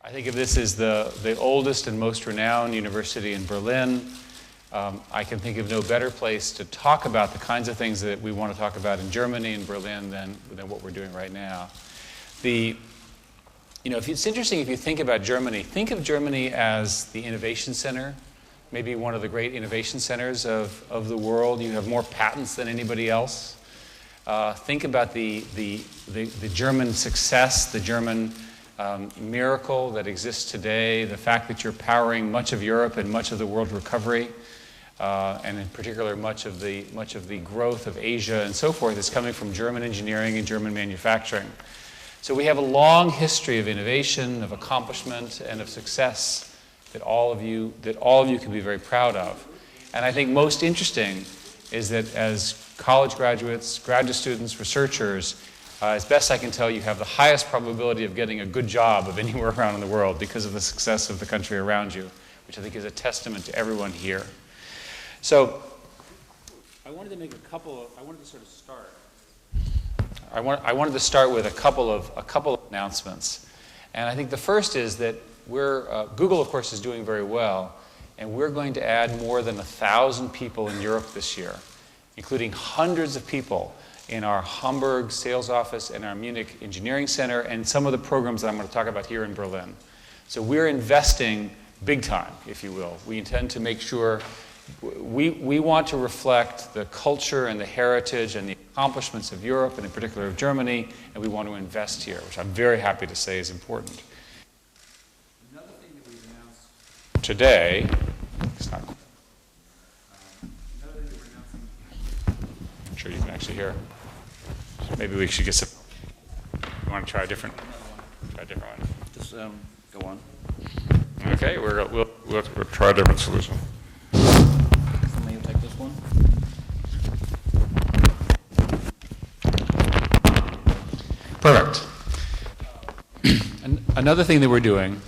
I think of this as the oldest and most renowned university in Berlin. I can think of no better place to talk about the kinds of things that we want to talk about in Germany and Berlin than what we're doing right now. It's interesting if you think about Germany. Think of Germany as the innovation center, maybe one of the great innovation centers of the world. You have more patents than anybody else. Think about the German success, the German miracle that exists today, the fact that you're powering much of Europe and much of the world recovery, and in particular much of the growth of Asia and so forth is coming from German engineering and German manufacturing. So we have a long history of innovation, of accomplishment, and of success that all of you can be very proud of. And I think most interesting is that as college graduates, graduate students, researchers, as best I can tell, you have the highest probability of getting a good job of anywhere around in the world because of the success of the country around you, which I think is a testament to everyone here. So I wanted to start with a couple of announcements. And I think the first is that Google, of course, is doing very well, and we're going to add more than 1,000 people in Europe this year, including hundreds of people in our Hamburg sales office and our Munich engineering center and some of the programs that I'm going to talk about here in Berlin. So we're investing big time, if you will. We intend to make sure we want to reflect the culture and the heritage and the accomplishments of Europe, and in particular of Germany, and we want to invest here, which I'm very happy to say is important. Another thing that we've announced today, it's not another thing we're announcing, I'm sure you can actually hear. Maybe we should get some. You want to try a different one? Just go on. Okay, we'll try a different solution. Somebody will take this one. Perfect. Another thing that we're doing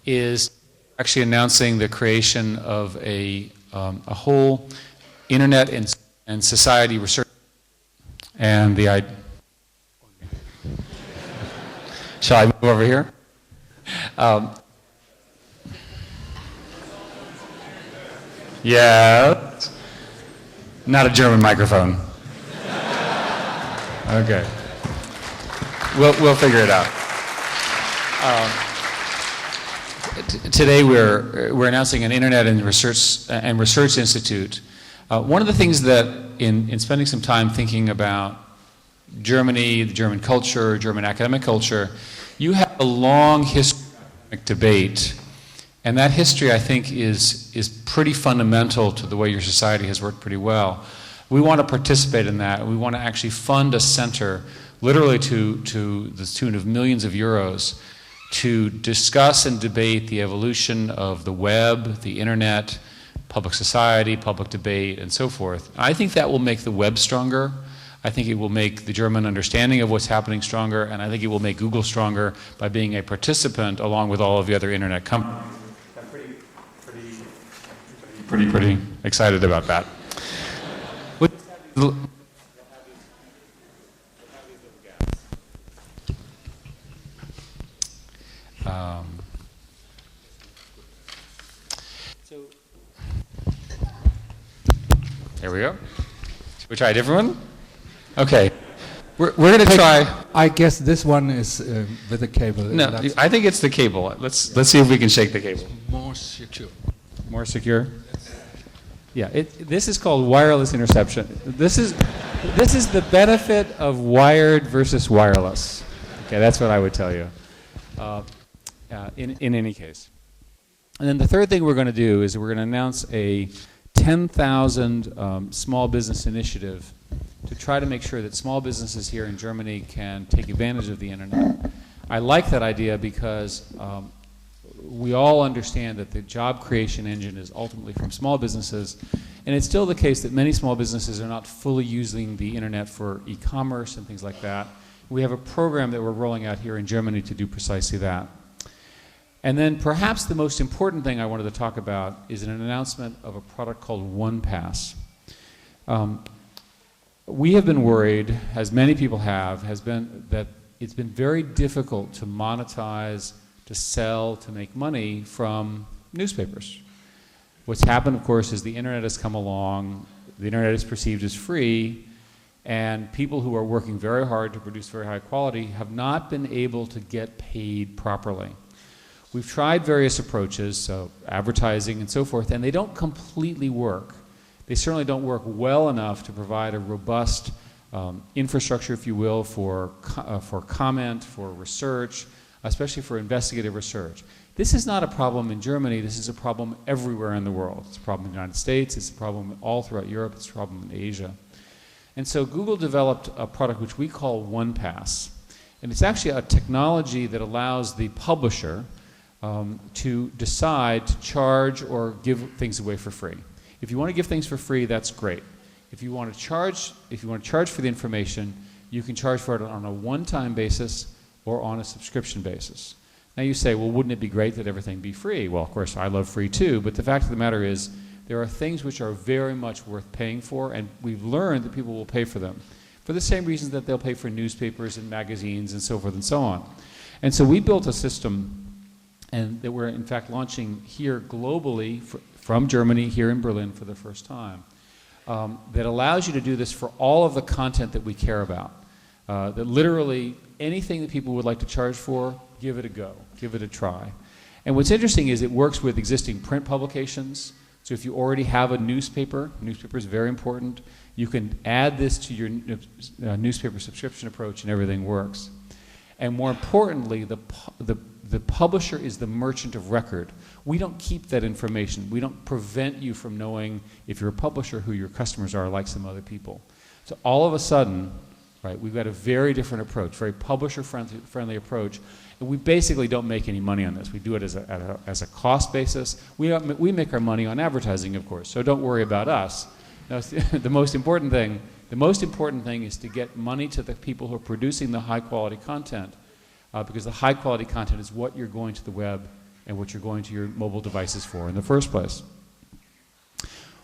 is actually announcing the creation of a whole internet and society research. And the idea. Shall I move over here? Yeah. Not a German microphone. Okay. We'll figure it out. Today we're announcing an Internet and Research Institute. One of the things that in spending some time thinking about Germany, the German culture, German academic culture, you have a long history of academic debate, and that history I think is pretty fundamental to the way your society has worked pretty well. We want to participate in that. We want to actually fund a center, literally to the tune of millions of euros, to discuss and debate the evolution of the web, the internet, public society, public debate, and so forth. I think that will make the web stronger. I think it will make the German understanding of what's happening stronger, and I think it will make Google stronger by being a participant along with all of the other internet companies. I'm pretty excited about that. Here we go. Should we try a different one? Okay. We're going to try. I guess this one is with a cable. No, I think it's the cable. Let's see if we can shake the cable. More secure. More secure? Yeah. This is called wireless interception. This is the benefit of wired versus wireless. Okay, that's what I would tell you. In any case. And then the third thing we're going to do is we're going to announce a 10,000 small business initiative to try to make sure that small businesses here in Germany can take advantage of the internet. I like that idea because we all understand that the job creation engine is ultimately from small businesses, and it's still the case that many small businesses are not fully using the internet for e-commerce and things like that. We have a program that we're rolling out here in Germany to do precisely that. And then perhaps the most important thing I wanted to talk about is an announcement of a product called OnePass. We have been worried, as many people have, that it's been very difficult to monetize to sell, to make money from newspapers. What's happened, of course, is the internet has come along, the internet is perceived as free, and people who are working very hard to produce very high quality have not been able to get paid properly. We've tried various approaches, so advertising and so forth, and they don't completely work. They certainly don't work well enough to provide a robust infrastructure, if you will, for comment, for research, especially for investigative research. This is not a problem in Germany. This is a problem everywhere in the world. It's a problem in the United States. It's a problem all throughout Europe. It's a problem in Asia. And so Google developed a product which we call OnePass. And it's actually a technology that allows the publisher to decide to charge or give things away for free. If you want to give things for free, that's great. If you want to charge for the information, you can charge for it on a one-time basis or on a subscription basis. Now you say, well, wouldn't it be great that everything be free? Well, of course, I love free too, but the fact of the matter is there are things which are very much worth paying for, and we've learned that people will pay for them for the same reasons that they'll pay for newspapers and magazines and so forth and so on. And so we built a system and that we're in fact launching here globally from Germany, here in Berlin for the first time, that allows you to do this for all of the content that we care about. That literally anything that people would like to charge for, give it a go, give it a try. And what's interesting is it works with existing print publications. So if you already have a newspaper is very important, you can add this to your newspaper subscription approach and everything works. And more importantly, the publisher is the merchant of record. We don't keep that information. We don't prevent you from knowing, if you're a publisher, who your customers are, like some other people. So all of a sudden, right, we've got a very different approach, very publisher-friendly approach, and we basically don't make any money on this. We do it as a cost basis. We make our money on advertising, of course, so don't worry about us. Now, the most important thing is to get money to the people who are producing the high-quality content, because the high-quality content is what you're going to the web and what you're going to your mobile devices for in the first place.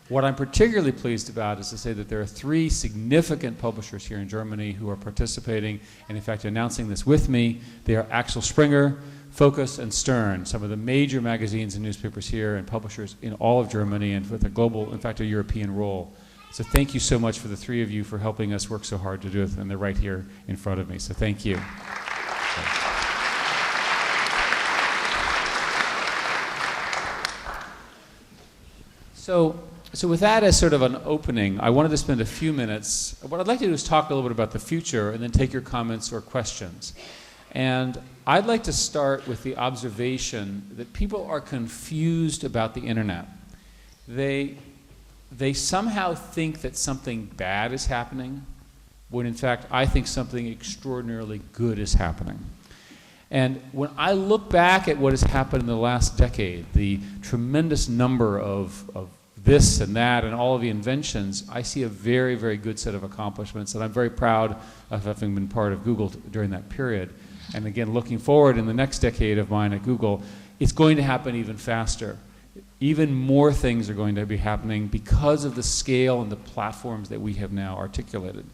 What I'm particularly pleased about is to say that there are 3 significant publishers here in Germany who are participating and, in fact, announcing this with me. They are Axel Springer, Focus, and Stern, some of the major magazines and newspapers here and publishers in all of Germany and with a global, in fact, a European role. So thank you so much for the 3 of you for helping us work so hard to do it, and they're right here in front of me. So thank you. So with that as sort of an opening, I wanted to spend a few minutes. What I'd like to do is talk a little bit about the future and then take your comments or questions. And I'd like to start with the observation that people are confused about the internet. They somehow think that something bad is happening, when in fact I think something extraordinarily good is happening. And when I look back at what has happened in the last decade, the tremendous number of this and that and all of the inventions, I see a very, very good set of accomplishments, and I'm very proud of having been part of Google during that period. And again, looking forward in the next decade of mine at Google, it's going to happen even faster. Even more things are going to be happening because of the scale and the platforms that we have now articulated.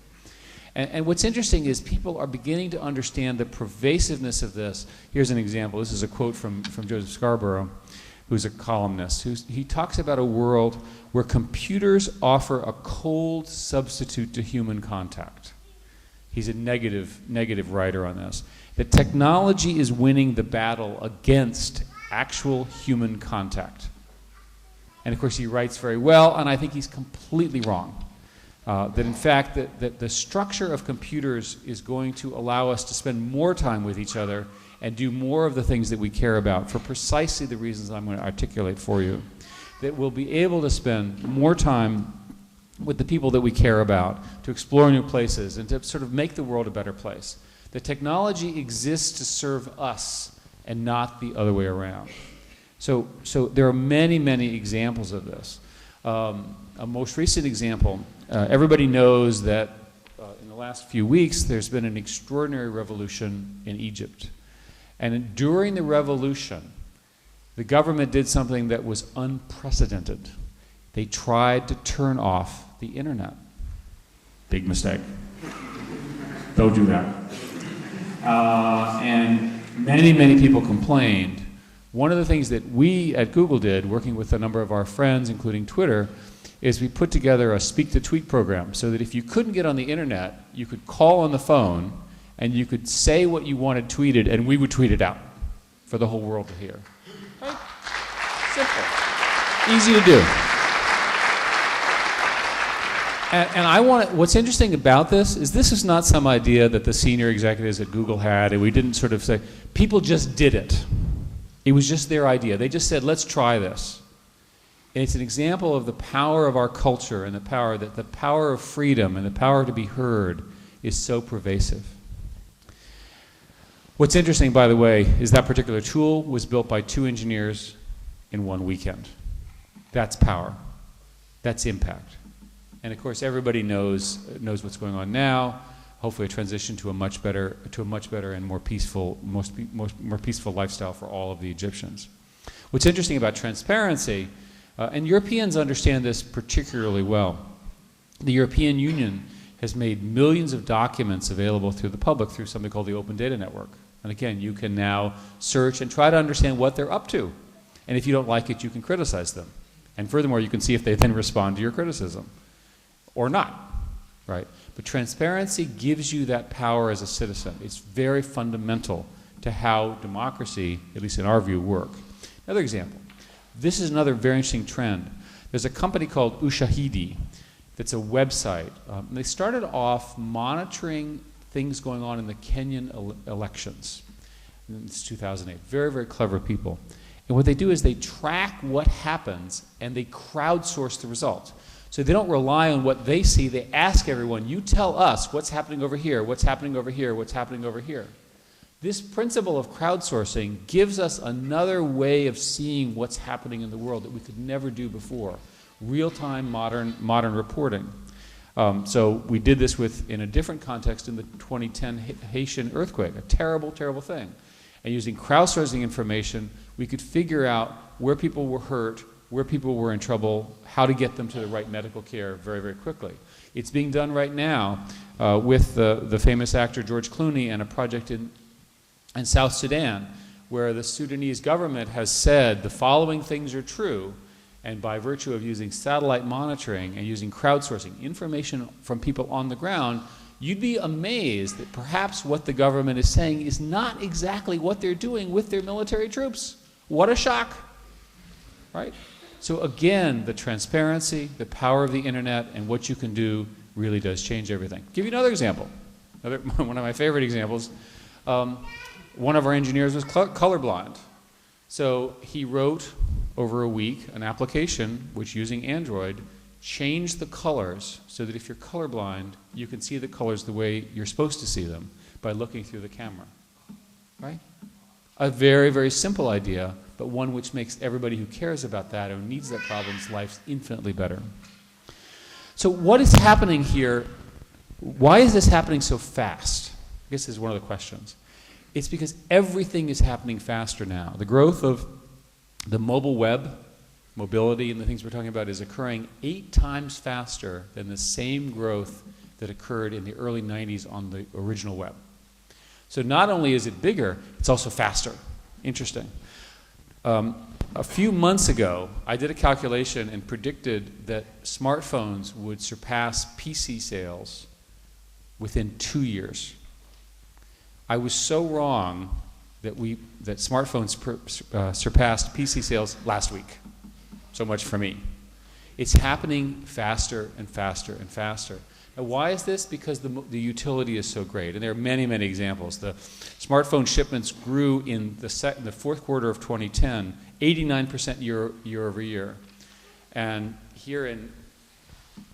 And what's interesting is people are beginning to understand the pervasiveness of this. Here's an example. This is a quote from Joseph Scarborough, who's a columnist. He talks about a world where computers offer a cold substitute to human contact. He's a negative writer on this. That technology is winning the battle against actual human contact. And of course he writes very well, and I think he's completely wrong. That in fact that the structure of computers is going to allow us to spend more time with each other and do more of the things that we care about for precisely the reasons I'm going to articulate for you. That we'll be able to spend more time with the people that we care about, to explore new places, and to sort of make the world a better place. The technology exists to serve us and not the other way around. So there are many, many examples of this. A most recent example, everybody knows that in the last few weeks there's been an extraordinary revolution in Egypt. And during the revolution, the government did something that was unprecedented. They tried to turn off the internet. Big mistake. Don't do that. And many, many people complained. One of the things that we at Google did, working with a number of our friends, including Twitter, is we put together a speak-to-tweet program so that if you couldn't get on the internet, you could call on the phone and you could say what you wanted tweeted, and we would tweet it out for the whole world to hear. Right? Simple. Easy to do. And what's interesting about this is not some idea that the senior executives at Google had, and we didn't sort of say, people just did it. It was just their idea. They just said, let's try this. And it's an example of the power of our culture and the power of freedom and the power to be heard is so pervasive. What's interesting, by the way, is that particular tool was built by 2 engineers in 1 weekend. That's power. That's impact. And of course, everybody knows what's going on now. Hopefully, a transition to a much better and more peaceful lifestyle for all of the Egyptians. What's interesting about transparency, and Europeans understand this particularly well. The European Union has made millions of documents available through the public through something called the Open Data Network. And again, you can now search and try to understand what they're up to. And if you don't like it, you can criticize them. And furthermore, you can see if they then respond to your criticism or not, right? But transparency gives you that power as a citizen. It's very fundamental to how democracy, at least in our view, work. Another example. This is another very interesting trend. There's a company called Ushahidi that's a website. They started off monitoring things going on in the Kenyan elections. It's 2008. Very, very clever people. And what they do is they track what happens and they crowdsource the results. So they don't rely on what they see. They ask everyone, you tell us what's happening over here, what's happening over here, what's happening over here. This principle of crowdsourcing gives us another way of seeing what's happening in the world that we could never do before. Real-time modern reporting. So we did this in a different context in the 2010 Haitian earthquake, a terrible, terrible thing. And using crowdsourcing information, we could figure out where people were hurt, where people were in trouble, how to get them to the right medical care very, very quickly. It's being done right now with the famous actor George Clooney and a project in South Sudan, where the Sudanese government has said the following things are true, and by virtue of using satellite monitoring and using crowdsourcing information from people on the ground, you'd be amazed that perhaps what the government is saying is not exactly what they're doing with their military troops. What a shock, right? So again, the transparency, the power of the internet, and what you can do really does change everything. Give you another example. One of my favorite examples. One of our engineers was colorblind. So he wrote over a week an application which, using Android, changed the colors so that if you're colorblind, you can see the colors the way you're supposed to see them by looking through the camera. Right? A very, very simple idea, but one which makes everybody who cares about that or needs that problem's life infinitely better. So what is happening here? Why is this happening so fast? I guess this is one of the questions. It's because everything is happening faster now. The growth of the mobile web, mobility and the things we're talking about is occurring 8 times faster than the same growth that occurred in the early 90s on the original web. So not only is it bigger, it's also faster. Interesting. A few months ago, I did a calculation and predicted that smartphones would surpass PC sales within 2 years. I was so wrong that smartphones surpassed PC sales last week. So much for me. It's happening faster and faster and faster. Now, why is this? Because the utility is so great, and there are many, many examples. The smartphone shipments grew in the fourth quarter of 2010, 89% year over year. And here in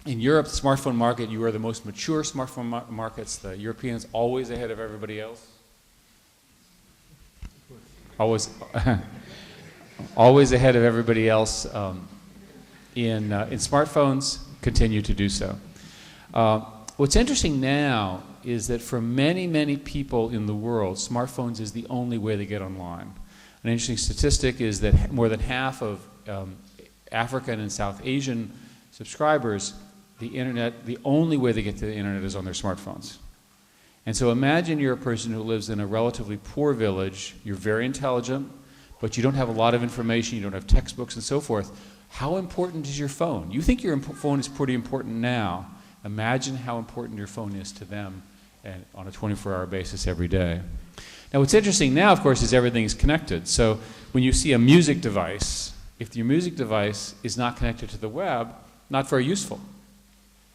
Europe, the smartphone market, you are the most mature smartphone markets. The Europeans always ahead of everybody else. Always, always ahead of everybody else in smartphones, continue to do so. What's interesting now is that for many, many people in the world, smartphones is the only way they get online. An interesting statistic is that more than half of African and South Asian subscribers, the only way they get to the internet is on their smartphones. And so imagine you're a person who lives in a relatively poor village, you're very intelligent, but you don't have a lot of information, you don't have textbooks and so forth. How important is your phone? You think your phone is pretty important now. Imagine how important your phone is to them and on a 24-hour basis every day. Now what's interesting now, of course, is everything's connected. So when you see a music device, if your music device is not connected to the web, not very useful,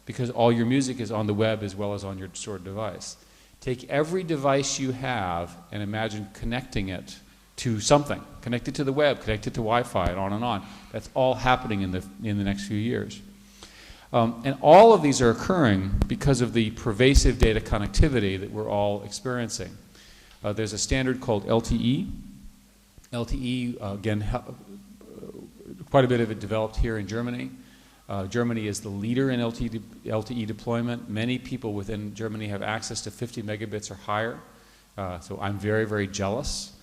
because all your music is on the web as well as on your stored device. Take every device you have and imagine connecting it to something, connected to the web, connected to Wi-Fi, and on and on. That's all happening in the next few years. And all of these are occurring because of the pervasive data connectivity that we're all experiencing. There's a standard called LTE. LTE, again, quite a bit of it developed here in Germany. Germany is the leader in LTE deployment. Many people within Germany have access to 50 megabits or higher. So I'm very, very jealous.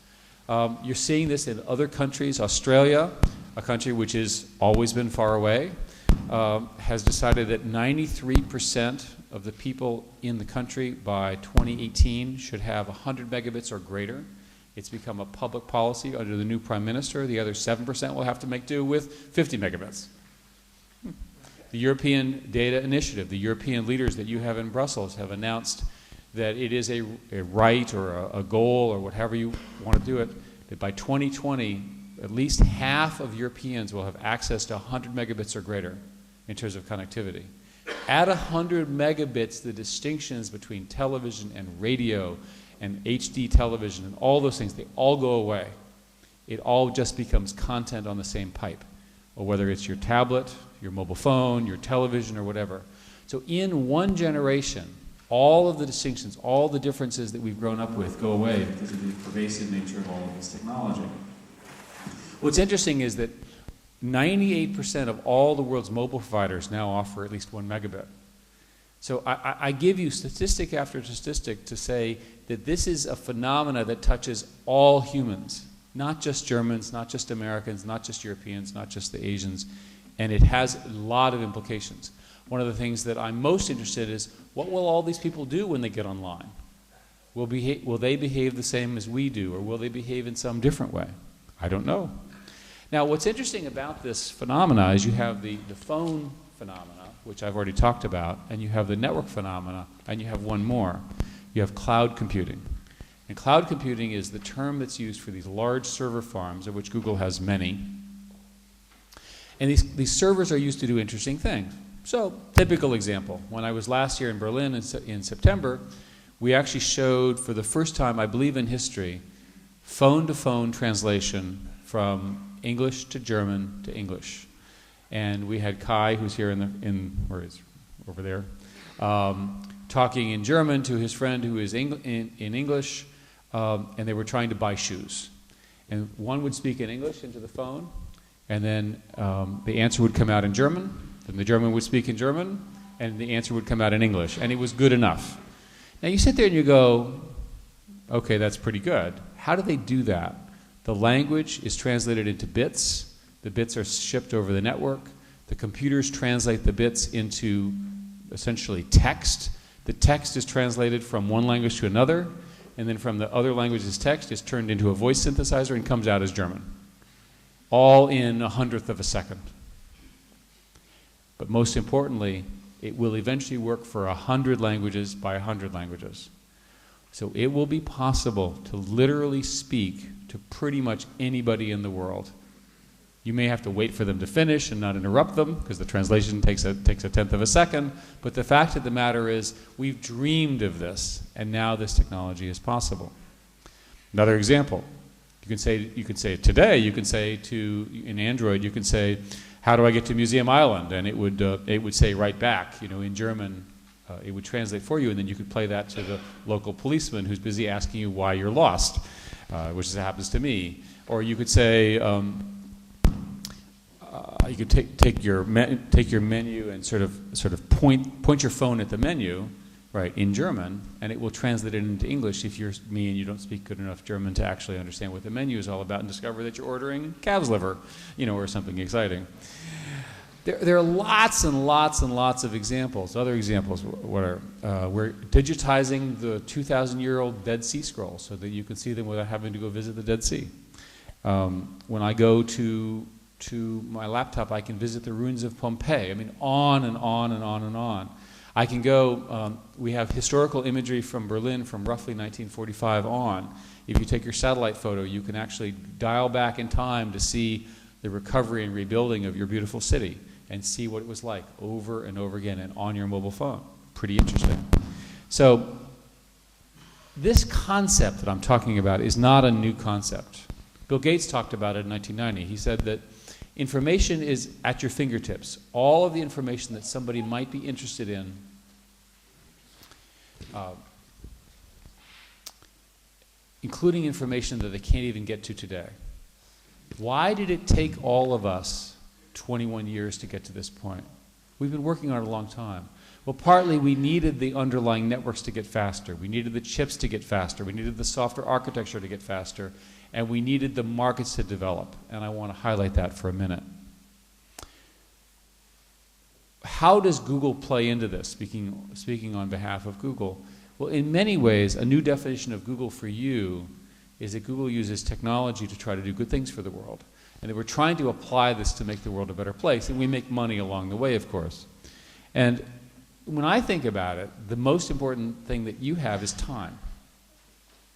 You're seeing this in other countries. Australia, a country which has always been far away, has decided that 93% of the people in the country by 2018 should have 100 megabits or greater. It's become a public policy under the new Prime Minister. The other 7% will have to make do with 50 megabits. The European Data Initiative, the European leaders that you have in Brussels have announced that it is a right or a goal or whatever you want to do it, that by 2020, at least half of Europeans will have access to 100 megabits or greater in terms of connectivity. At 100 megabits, the distinctions between television and radio and HD television and all those things, they all go away. It all just becomes content on the same pipe, or whether it's your tablet, your mobile phone, your television, or whatever. So in one generation, all of the distinctions, all the differences that we've grown up with go away because of the pervasive nature of all of this technology. What's interesting is that 98% of all the world's mobile providers now offer at least 1 megabit. So I give you statistic after statistic to say that this is a phenomena that touches all humans, not just Germans, not just Americans, not just Europeans, not just the Asians, and it has a lot of implications. One of the things that I'm most interested in is, what will all these people do when they get online? Will they behave the same as we do, or will they behave in some different way? I don't know. Now, what's interesting about this phenomena is you have the phone phenomena, which I've already talked about, and you have the network phenomena, and you have one more. You have cloud computing. And cloud computing is the term that's used for these large server farms, of which Google has many. And these servers are used to do interesting things. So, typical example, when I was last year in Berlin in September, we actually showed for the first time, I believe in history, phone-to-phone translation from English to German to English. And we had Kai, who's here where is over there, talking in German to his friend who is in English, and they were trying to buy shoes. And one would speak in English into the phone, and then the answer would come out in German, then the German would speak in German, and the answer would come out in English, and it was good enough. Now you sit there and you go, okay, that's pretty good. How do they do that? The language is translated into bits. The bits are shipped over the network. The computers translate the bits into essentially text. The text is translated from one language to another, and then from the other language's text is turned into a voice synthesizer and comes out as German. All in 1/100th of a second. But most importantly, it will eventually work for 100 languages by 100 languages. So it will be possible to literally speak to pretty much anybody in the world. You may have to wait for them to finish and not interrupt them, because the translation takes a 1/10th of a second, but the fact of the matter is we've dreamed of this, and now this technology is possible. Another example, you can say today, you can say in Android, you can say, how do I get to Museum Island? And it would say right back, in German, it would translate for you, and then you could play that to the local policeman who's busy asking you why you're lost, which happens to me. Or you could say, you could take your menu and sort of point your phone at the menu, right, in German, and it will translate it into English if you're me and you don't speak good enough German to actually understand what the menu is all about and discover that you're ordering calf's liver, or something exciting. There are lots and lots and lots of examples. Other examples, what are, we're digitizing the 2,000-year-old Dead Sea Scrolls so that you can see them without having to go visit the Dead Sea. When I go to my laptop, I can visit the ruins of Pompeii. I mean, on and on and on and on. I can go, we have historical imagery from Berlin from roughly 1945 on. If you take your satellite photo, you can actually dial back in time to see the recovery and rebuilding of your beautiful city and see what it was like over and over again and on your mobile phone. Pretty interesting. So this concept that I'm talking about is not a new concept. Bill Gates talked about it in 1990. He said that information is at your fingertips. All of the information that somebody might be interested in including information that they can't even get to today. Why did it take all of us 21 years to get to this point? We've been working on it a long time. Well, partly we needed the underlying networks to get faster. We needed the chips to get faster. We needed the software architecture to get faster. And we needed the markets to develop. And I want to highlight that for a minute. How does Google play into this, speaking on behalf of Google? Well, in many ways, a new definition of Google for you is that Google uses technology to try to do good things for the world. And that we're trying to apply this to make the world a better place. And we make money along the way, of course. And when I think about it, the most important thing that you have is time.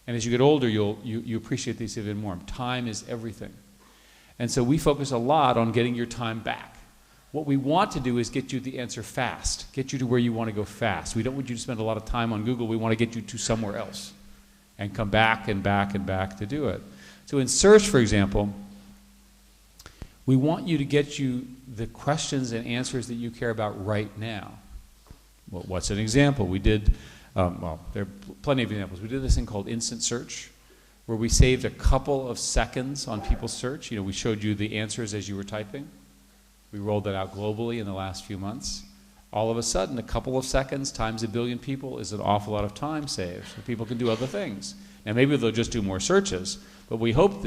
And as you get older, you appreciate these even more. Time is everything. And so we focus a lot on getting your time back. What we want to do is get you the answer fast, get you to where you want to go fast. We don't want you to spend a lot of time on Google. We want to get you to somewhere else and come back and back and back to do it. So in search, for example, we want you to get you the questions and answers that you care about right now. Well, what's an example? We did, well, there are plenty of examples. We did this thing called instant search, where we saved a couple of seconds on people's search. You know, we showed you the answers as you were typing. We rolled that out globally in the last few months. All of a sudden, a couple of seconds times a billion people is an awful lot of time saved. So people can do other things. Now, maybe they'll just do more searches, but we hope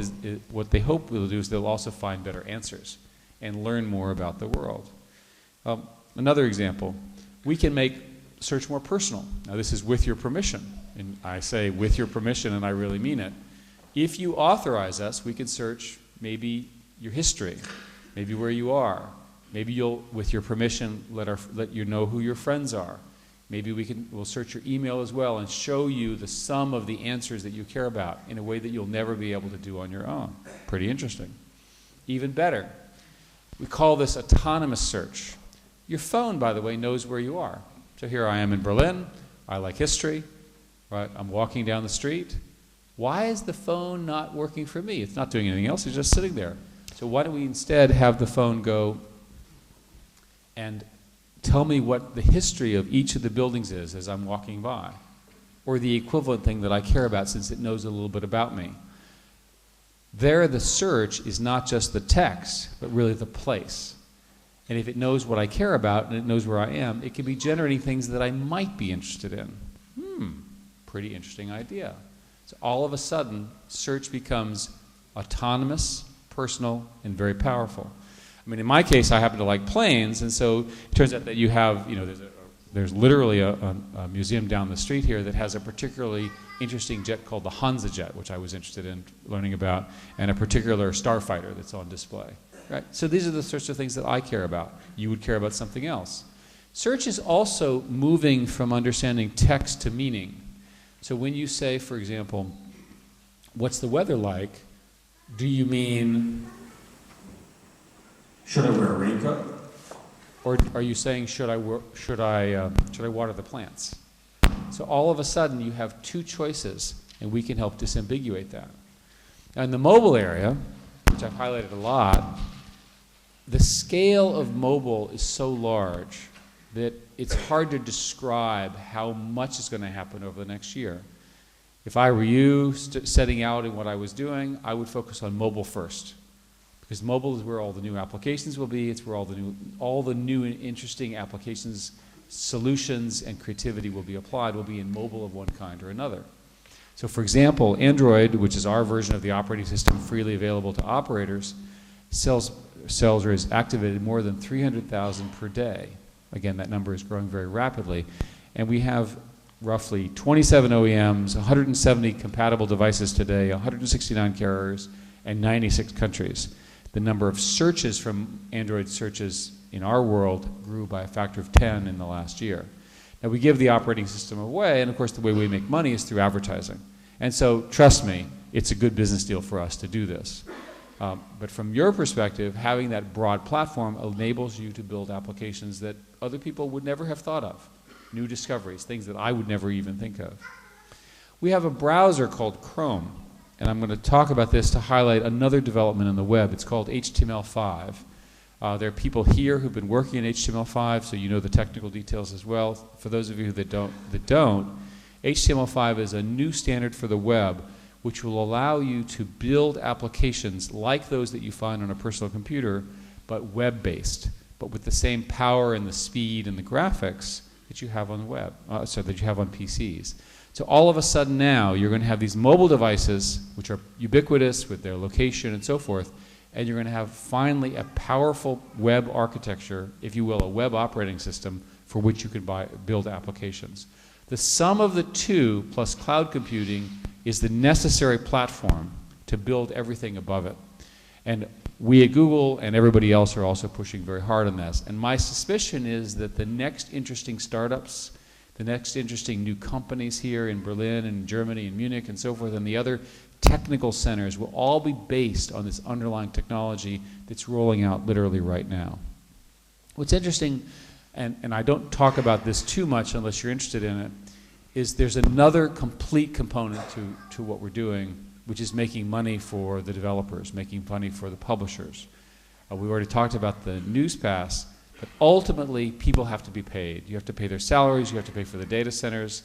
what they hope they'll do is they'll also find better answers and learn more about the world. Another example, we can make search more personal. Now, this is with your permission. And I say with your permission, and I really mean it. If you authorize us, we can search maybe your history, maybe where you are. Maybe you'll, with your permission, let you know who your friends are. Maybe we'll search your email as well and show you the sum of the answers that you care about in a way that you'll never be able to do on your own. Pretty interesting. Even better, we call this autonomous search. Your phone, by the way, knows where you are. So here I am in Berlin. I like history. Right? I'm walking down the street. Why is the phone not working for me? It's not doing anything else. It's just sitting there. So why don't we instead have the phone go and tell me what the history of each of the buildings is as I'm walking by, or the equivalent thing that I care about since it knows a little bit about me. There, the search is not just the text, but really the place. And if it knows what I care about and it knows where I am, it can be generating things that I might be interested in. Pretty interesting idea. So all of a sudden, search becomes autonomous, personal, and very powerful. I mean, in my case, I happen to like planes, and so it turns out that you have, you know, there's literally a museum down the street here that has a particularly interesting jet called the Hansa jet, which I was interested in learning about, and a particular starfighter that's on display. Right? So these are the sorts of things that I care about. You would care about something else. Search is also moving from understanding text to meaning. So when you say, for example, what's the weather like, do you mean, should I wear a raincoat? Or are you saying, should I water the plants? So all of a sudden you have two choices, and we can help disambiguate that. Now in the mobile area, which I've highlighted a lot, the scale of mobile is so large that it's hard to describe how much is going to happen over the next year. If I were you setting out in what I was doing, I would focus on mobile first. Because mobile is where all the new applications will be. It's where all the new and interesting applications, solutions, and creativity will be applied, will be in mobile of one kind or another. So for example, Android, which is our version of the operating system freely available to operators, sells sells or is activated more than 300,000 per day. Again, that number is growing very rapidly. And we have roughly 27 OEMs, 170 compatible devices today, 169 carriers, and 96 countries. The number of searches from Android searches in our world grew by a factor of 10 in the last year. Now, we give the operating system away, and of course the way we make money is through advertising. And so, trust me, it's a good business deal for us to do this. But from your perspective, having that broad platform enables you to build applications that other people would never have thought of. New discoveries, things that I would never even think of. We have a browser called Chrome, and I'm going to talk about this to highlight another development in the web. It's called HTML5. There are people here who've been working in HTML5, so you know the technical details as well. For those of you that don't, HTML5 is a new standard for the web which will allow you to build applications like those that you find on a personal computer, but web-based, but with the same power and the speed and the graphics that you have on the web, that you have on PCs. So all of a sudden now, you're going to have these mobile devices, which are ubiquitous with their location and so forth, and you're going to have finally a powerful web architecture, if you will, a web operating system for which you can build applications. The sum of the two, plus cloud computing, is the necessary platform to build everything above it. And we at Google and everybody else are also pushing very hard on this. And my suspicion is that the next interesting startups, the next interesting new companies here in Berlin and Germany and Munich and so forth, and the other technical centers will all be based on this underlying technology that's rolling out literally right now. What's interesting, and I don't talk about this too much unless you're interested in it, is there's another complete component to what we're doing, which is making money for the developers, making money for the publishers. We already talked about the News Pass, but ultimately people have to be paid. You have to pay their salaries, you have to pay for the data centers,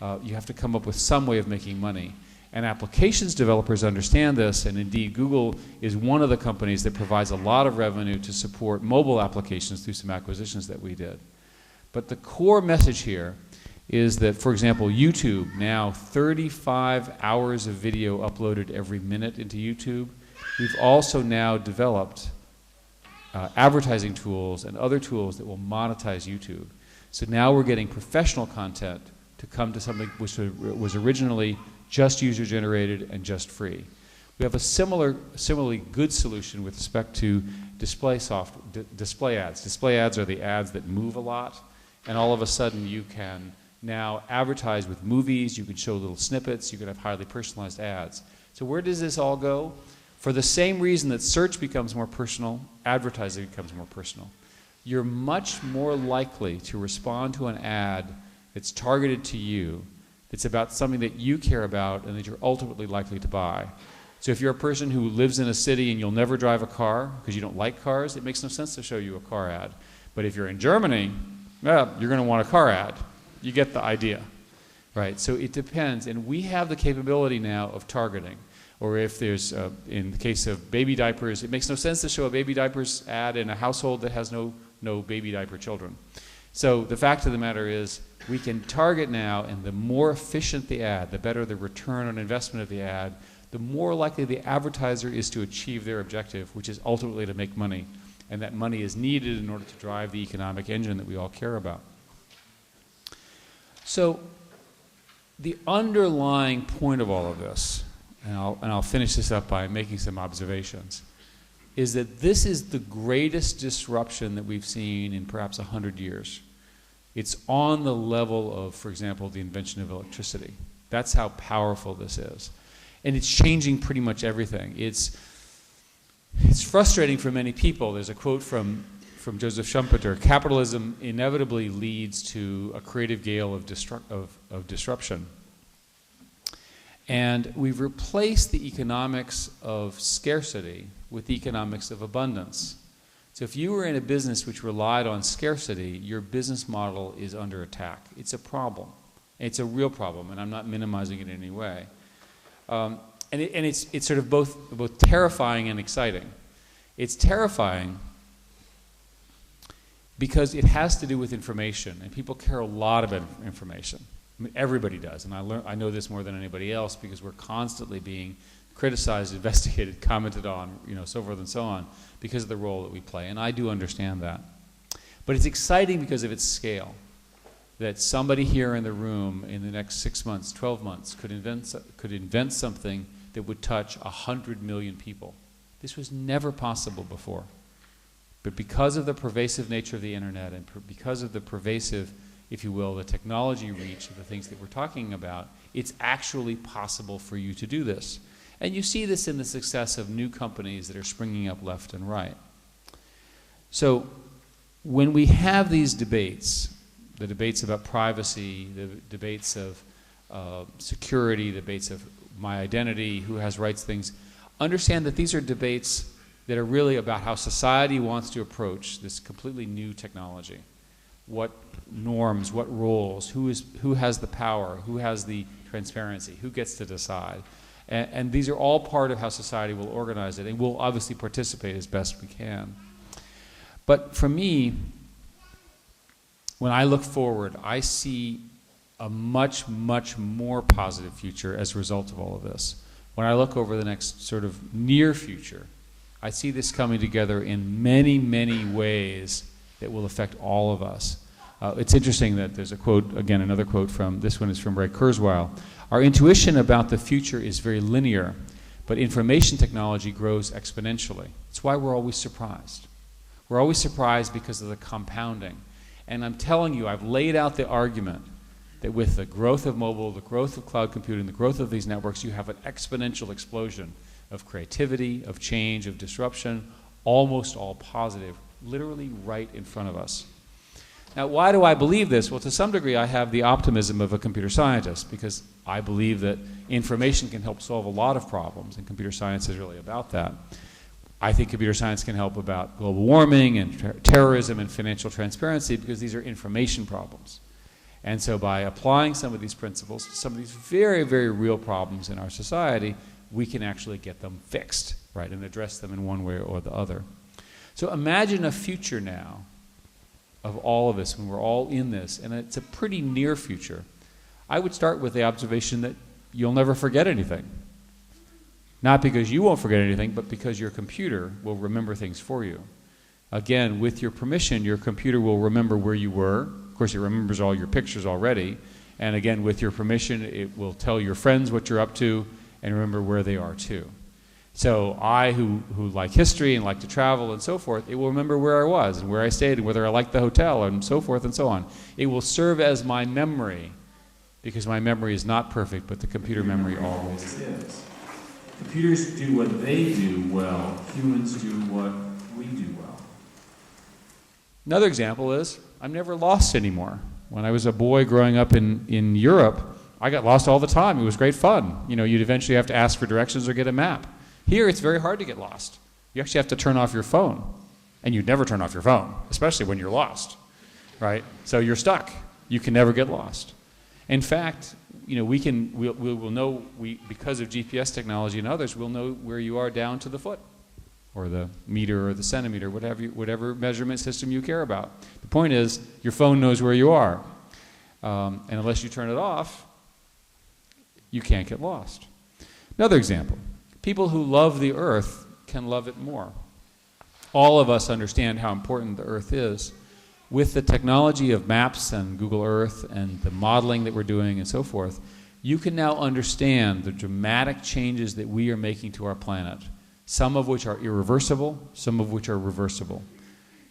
you have to come up with some way of making money. And applications developers understand this, and indeed Google is one of the companies that provides a lot of revenue to support mobile applications through some acquisitions that we did. But the core message here is that, for example, YouTube, now 35 hours of video uploaded every minute into YouTube. We've also now developed advertising tools and other tools that will monetize YouTube. So now we're getting professional content to come to something which was originally just user-generated and just free. We have a similarly good solution with respect to display ads. Display ads are the ads that move a lot, and all of a sudden you can now advertise with movies, you can show little snippets, you can have highly personalized ads. So where does this all go? For the same reason that search becomes more personal, advertising becomes more personal. You're much more likely to respond to an ad that's targeted to you, that's about something that you care about and that you're ultimately likely to buy. So if you're a person who lives in a city and you'll never drive a car because you don't like cars, it makes no sense to show you a car ad. But if you're in Germany, well, you're going to want a car ad. You get the idea, right? So it depends, and we have the capability now of targeting. Or if there's, in the case of baby diapers, it makes no sense to show a baby diapers ad in a household that has no baby diaper children. So the fact of the matter is, we can target now, and the more efficient the ad, the better the return on investment of the ad, the more likely the advertiser is to achieve their objective, which is ultimately to make money. And that money is needed in order to drive the economic engine that we all care about. So the underlying point of all of this, and I'll finish this up by making some observations, is that this is the greatest disruption that we've seen in perhaps 100 years. It's on the level of, for example, the invention of electricity. That's how powerful this is. And it's changing pretty much everything. It's frustrating for many people. There's a quote from Joseph Schumpeter: capitalism inevitably leads to a creative gale of disruption. And we've replaced the economics of scarcity with the economics of abundance. So if you were in a business which relied on scarcity, your business model is under attack. It's a problem. It's a real problem, and I'm not minimizing it in any way. And it's sort of both terrifying and exciting. It's terrifying because it has to do with information, and people care a lot about information. I mean, everybody does, and I know this more than anybody else because we're constantly being criticized, investigated, commented on, so forth and so on, because of the role that we play. And I do understand that. But it's exciting because of its scale, that somebody here in the room in the next 6 months, 12 months could invent something that would touch 100 million people. This was never possible before. But because of the pervasive nature of the internet and because of the pervasive, if you will, the technology reach of the things that we're talking about, it's actually possible for you to do this. And you see this in the success of new companies that are springing up left and right. So when we have these debates, the debates about privacy, the debates of security, the debates of my identity, who has rights, things, understand that these are debates that are really about how society wants to approach this completely new technology. What norms, what roles, who has the power, who has the transparency, who gets to decide. And these are all part of how society will organize it, and we'll obviously participate as best we can. But for me, when I look forward, I see a much, much more positive future as a result of all of this. When I look over the next sort of near future, I see this coming together in many, many ways that will affect all of us. It's interesting that there's a quote, again, another quote from, this one is from Ray Kurzweil. Our intuition about the future is very linear, but information technology grows exponentially. That's why we're always surprised. We're always surprised because of the compounding. And I'm telling you, I've laid out the argument that with the growth of mobile, the growth of cloud computing, the growth of these networks, you have an exponential explosion of creativity, of change, of disruption, almost all positive, literally right in front of us. Now, why do I believe this? Well, to some degree, I have the optimism of a computer scientist because I believe that information can help solve a lot of problems, and computer science is really about that. I think computer science can help about global warming and terrorism and financial transparency because these are information problems. And so by applying some of these principles to some of these very, very real problems in our society, we can actually get them fixed, right, and address them in one way or the other. So imagine a future now of all of this when we're all in this, and it's a pretty near future. I would start with the observation that you'll never forget anything. Not because you won't forget anything, but because your computer will remember things for you. Again, with your permission, your computer will remember where you were. Of course, it remembers all your pictures already. And again, with your permission, it will tell your friends what you're up to and remember where they are too. So I, who like history and like to travel and so forth, it will remember where I was and where I stayed and whether I liked the hotel and so forth and so on. It will serve as my memory because my memory is not perfect, but the computer memory always is. Computers do what they do well. Humans do what we do well. Another example is I'm never lost anymore. When I was a boy growing up in Europe, I got lost all the time. It was great fun. You'd eventually have to ask for directions or get a map. Here, it's very hard to get lost. You actually have to turn off your phone. And you'd never turn off your phone, especially when you're lost, right? So you're stuck. You can never get lost. In fact, we'll know, because of GPS technology and others, we'll know where you are down to the foot or the meter or the centimeter, whatever measurement system you care about. The point is, your phone knows where you are. And unless you turn it off, you can't get lost. Another example. People who love the earth can love it more. All of us understand how important the earth is. With the technology of maps and Google Earth and the modeling that we're doing and so forth, you can now understand the dramatic changes that we are making to our planet, some of which are irreversible, some of which are reversible.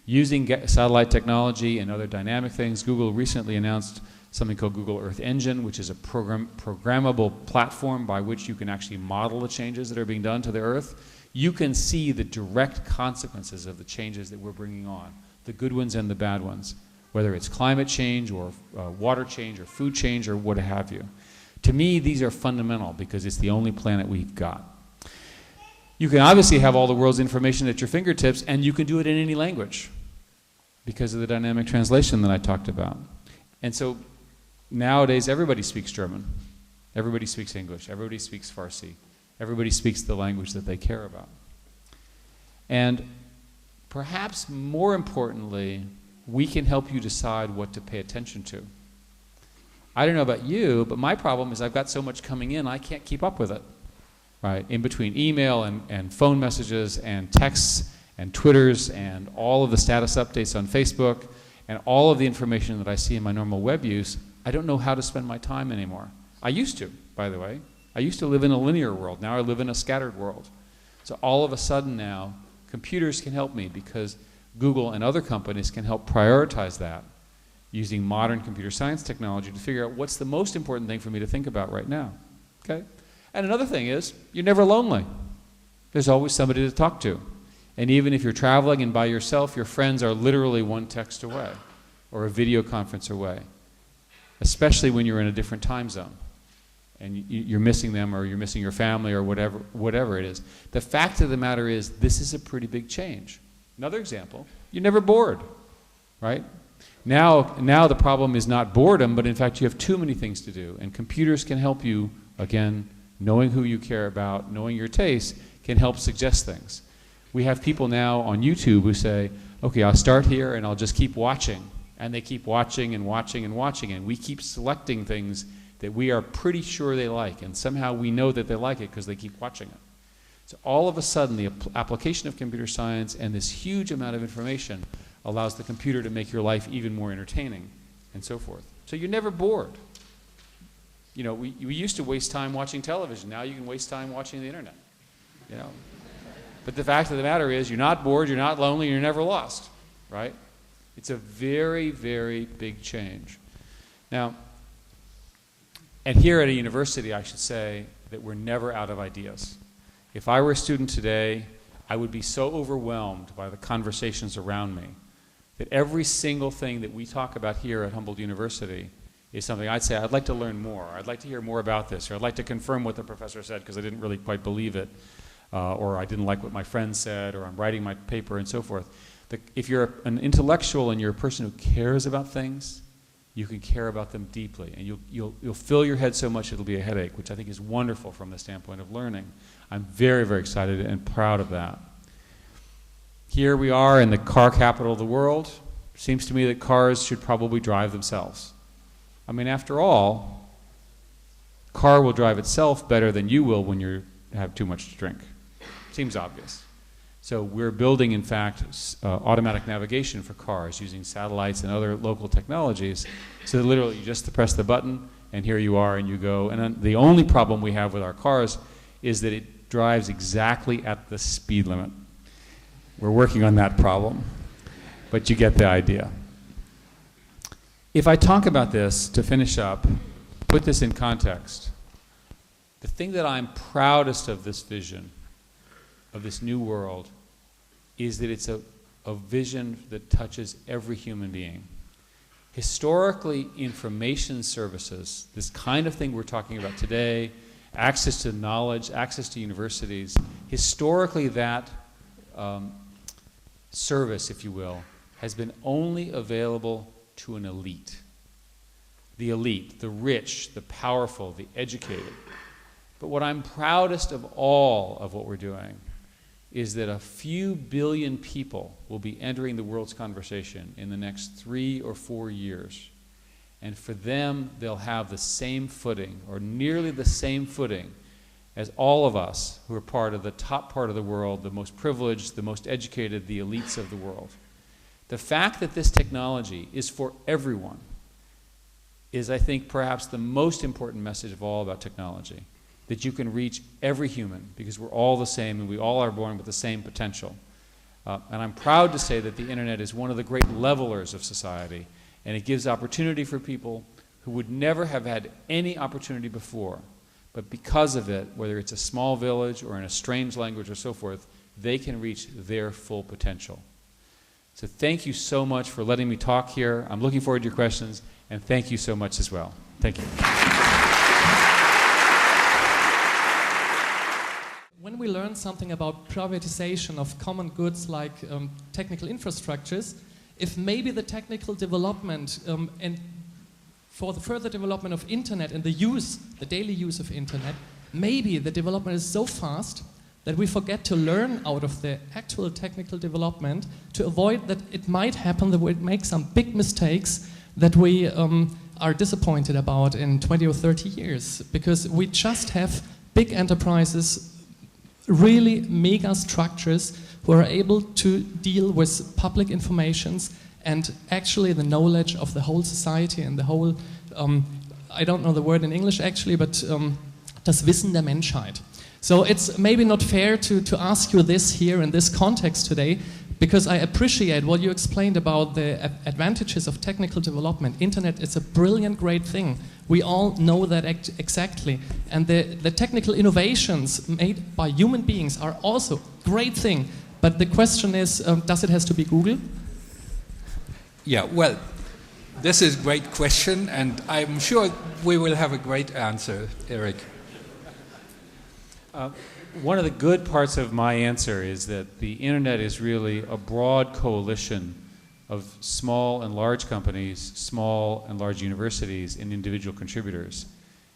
Using satellite technology and other dynamic things, Google recently announced something called Google Earth Engine, which is a programmable platform by which you can actually model the changes that are being done to the Earth. You can see the direct consequences of the changes that we're bringing on, the good ones and the bad ones, whether it's climate change or water change or food change or what have you. To me, these are fundamental because it's the only planet we've got. You can obviously have all the world's information at your fingertips, and you can do it in any language because of the dynamic translation that I talked about. And so nowadays, everybody speaks German. Everybody speaks English. Everybody speaks Farsi. Everybody speaks the language that they care about. And perhaps more importantly, we can help you decide what to pay attention to. I don't know about you, but my problem is I've got so much coming in, I can't keep up with it. right? In between email and phone messages and texts and Twitters and all of the status updates on Facebook and all of the information that I see in my normal web use, I don't know how to spend my time anymore. I used to, by the way. I used to live in a linear world. Now I live in a scattered world. So all of a sudden now, computers can help me because Google and other companies can help prioritize that using modern computer science technology to figure out what's the most important thing for me to think about right now. Okay? And another thing is, you're never lonely. There's always somebody to talk to. And even if you're traveling and by yourself, your friends are literally one text away or a video conference away, especially when you're in a different time zone and you're missing them or you're missing your family or whatever it is. The fact of the matter is, this is a pretty big change. Another example, you're never bored, right? Now the problem is not boredom, but in fact you have too many things to do, and computers can help you, again, knowing who you care about, knowing your tastes, can help suggest things. We have people now on YouTube who say, okay, I'll start here and I'll just keep watching, and they keep watching and watching and watching, and we keep selecting things that we are pretty sure they like, and somehow we know that they like it because they keep watching it. So all of a sudden, the application of computer science and this huge amount of information allows the computer to make your life even more entertaining, and so forth. So you're never bored. You know, we used to waste time watching television. Now you can waste time watching the internet. You know, but the fact of the matter is, you're not bored, you're not lonely, you're never lost, right? It's a very, very big change. Now, and here at a university, I should say that we're never out of ideas. If I were a student today, I would be so overwhelmed by the conversations around me that every single thing that we talk about here at Humboldt University is something I'd say, I'd like to learn more, I'd like to hear more about this, or I'd like to confirm what the professor said because I didn't really quite believe it, or I didn't like what my friend said, or I'm writing my paper, and so forth. If you're an intellectual and you're a person who cares about things, you can care about them deeply, and you'll fill your head so much it'll be a headache, which I think is wonderful from the standpoint of learning. I'm very, very excited and proud of that. Here we are in the car capital of the world. Seems to me that cars should probably drive themselves. I mean, after all, car will drive itself better than you will when you have too much to drink. Seems obvious. So we're building, in fact, automatic navigation for cars using satellites and other local technologies, so that literally you just press the button and here you are and you go. And then the only problem we have with our cars is that it drives exactly at the speed limit. We're working on that problem, but you get the idea. If I talk about this, to finish up, put this in context, the thing that I'm proudest of this vision, of this new world, is that it's a vision that touches every human being. Historically, information services, this kind of thing we're talking about today, access to knowledge, access to universities, historically that service, if you will, has been only available to an elite. The elite, the rich, the powerful, the educated. But what I'm proudest of all of what we're doing is that a few billion people will be entering the world's conversation in the next 3 or 4 years. And for them, they'll have the same footing, or nearly the same footing, as all of us who are part of the top part of the world, the most privileged, the most educated, the elites of the world. The fact that this technology is for everyone is, I think, perhaps the most important message of all about technology. That you can reach every human, because we're all the same and we all are born with the same potential. And I'm proud to say that the internet is one of the great levelers of society, and it gives opportunity for people who would never have had any opportunity before. But because of it, whether it's a small village or in a strange language or so forth, they can reach their full potential. So thank you so much for letting me talk here. I'm looking forward to your questions, and thank you so much as well. Thank you. When we learn something about privatization of common goods like technical infrastructures, if maybe the technical development and for the further development of internet and the daily use of internet, maybe the development is so fast that we forget to learn out of the actual technical development to avoid that it might happen that we make some big mistakes that we are disappointed about in 20 or 30 years, because we just have big enterprises really mega structures who are able to deal with public informations and actually the knowledge of the whole society and the whole, I don't know the word in English actually, but das Wissen der Menschheit. So it's maybe not fair to ask you this here in this context today, because I appreciate what you explained about the advantages of technical development. Internet is a brilliant, great thing. We all know that exactly. And the technical innovations made by human beings are also a great thing. But the question is, does it have to be Google? Yeah, well, this is a great question, and I'm sure we will have a great answer, Eric. One of the good parts of my answer is that the internet is really a broad coalition of small and large companies, small and large universities, and individual contributors.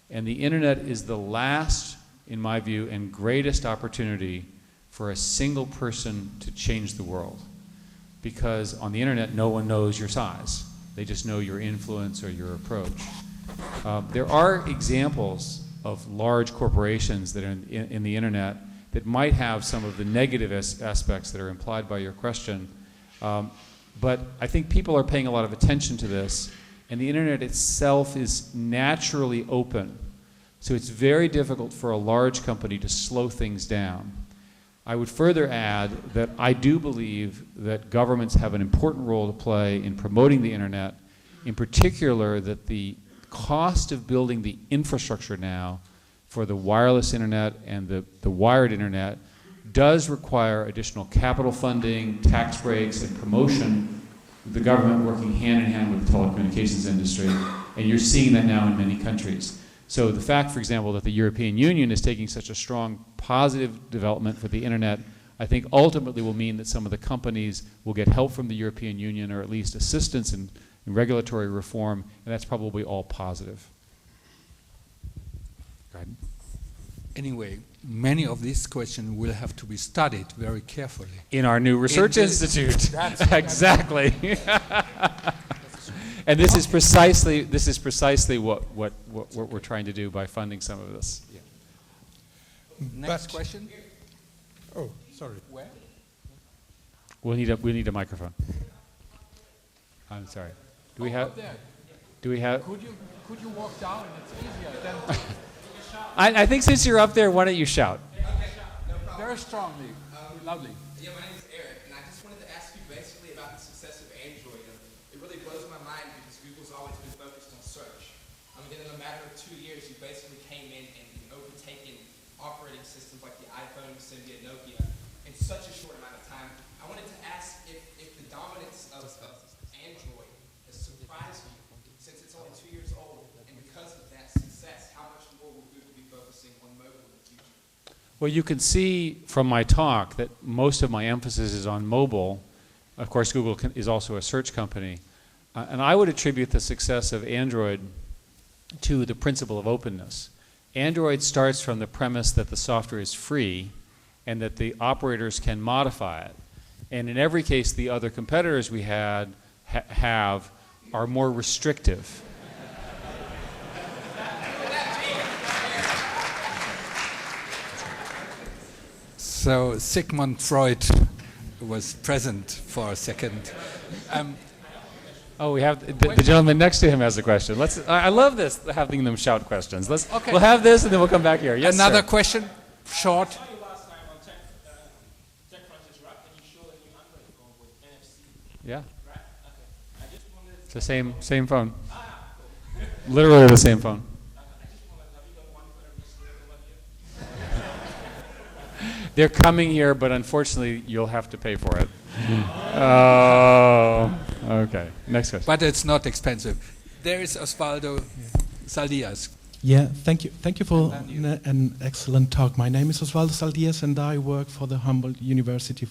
And the internet is the last, in my view, and greatest opportunity for a single person to change the world. Because on the internet, no one knows your size. They just know your influence or your approach. There are examples of large corporations that are in the internet that might have some of the negative aspects that are implied by your question. But I think people are paying a lot of attention to this, and the internet itself is naturally open. So it's very difficult for a large company to slow things down. I would further add that I do believe that governments have an important role to play in promoting the internet, in particular that the cost of building the infrastructure now for the wireless internet and the wired internet does require additional capital funding, tax breaks, and promotion, the government working hand in hand with the telecommunications industry, and you're seeing that now in many countries. So the fact, for example, that the European Union is taking such a strong positive development for the internet, I think ultimately will mean that some of the companies will get help from the European Union, or at least assistance in regulatory reform, and that's probably all positive. Go ahead. Anyway, many of these questions will have to be studied very carefully. In our new research institute. Exactly. And this is precisely what we're trying to do by funding some of this. Yeah. Next question? Oh, sorry. Where? We need a microphone. I'm sorry. Do we have? Could you walk down? It's easier. Then I think since you're up there, why don't you shout? very strongly, loudly. Yeah, my name is Eric, and I just wanted to ask you basically about the success of Android. It really blows my mind because Google's always been focused on search. I mean, in a matter of 2 years, you basically came in and overtaken operating systems like the iPhone, Symbian, Nokia in such a short amount of time. I wanted to ask if the dominance of Android has surprised you since it's only 2 years old, and because of that success, how much more will Google be focusing on mobile in the future? Well, you can see from my talk that most of my emphasis is on mobile. Of course, Google is also a search company. And I would attribute the success of Android to the principle of openness. Android starts from the premise that the software is free and that the operators can modify it. And in every case, the other competitors we have are more restrictive. So Sigmund Freud was present for a second. Oh, we have the gentleman next to him has a question. I love this, having them shout questions. Okay. We'll have this and then we'll come back here. Yes, Another sir. question, short. I saw you last time on TechCrunch's Rock, and you showed a new Android phone with NFC, Yeah, right? Okay. I just wanted it's the same phone. Literally the same phone. I just wanted, have you got one for every state over here? They're coming here, but unfortunately, you'll have to pay for it. Oh, okay. Next question. But it's not expensive. There is Osvaldo Saldias. Yeah, thank you. Thank you for an excellent talk. My name is Osvaldo Saldias, and I work for the Humboldt University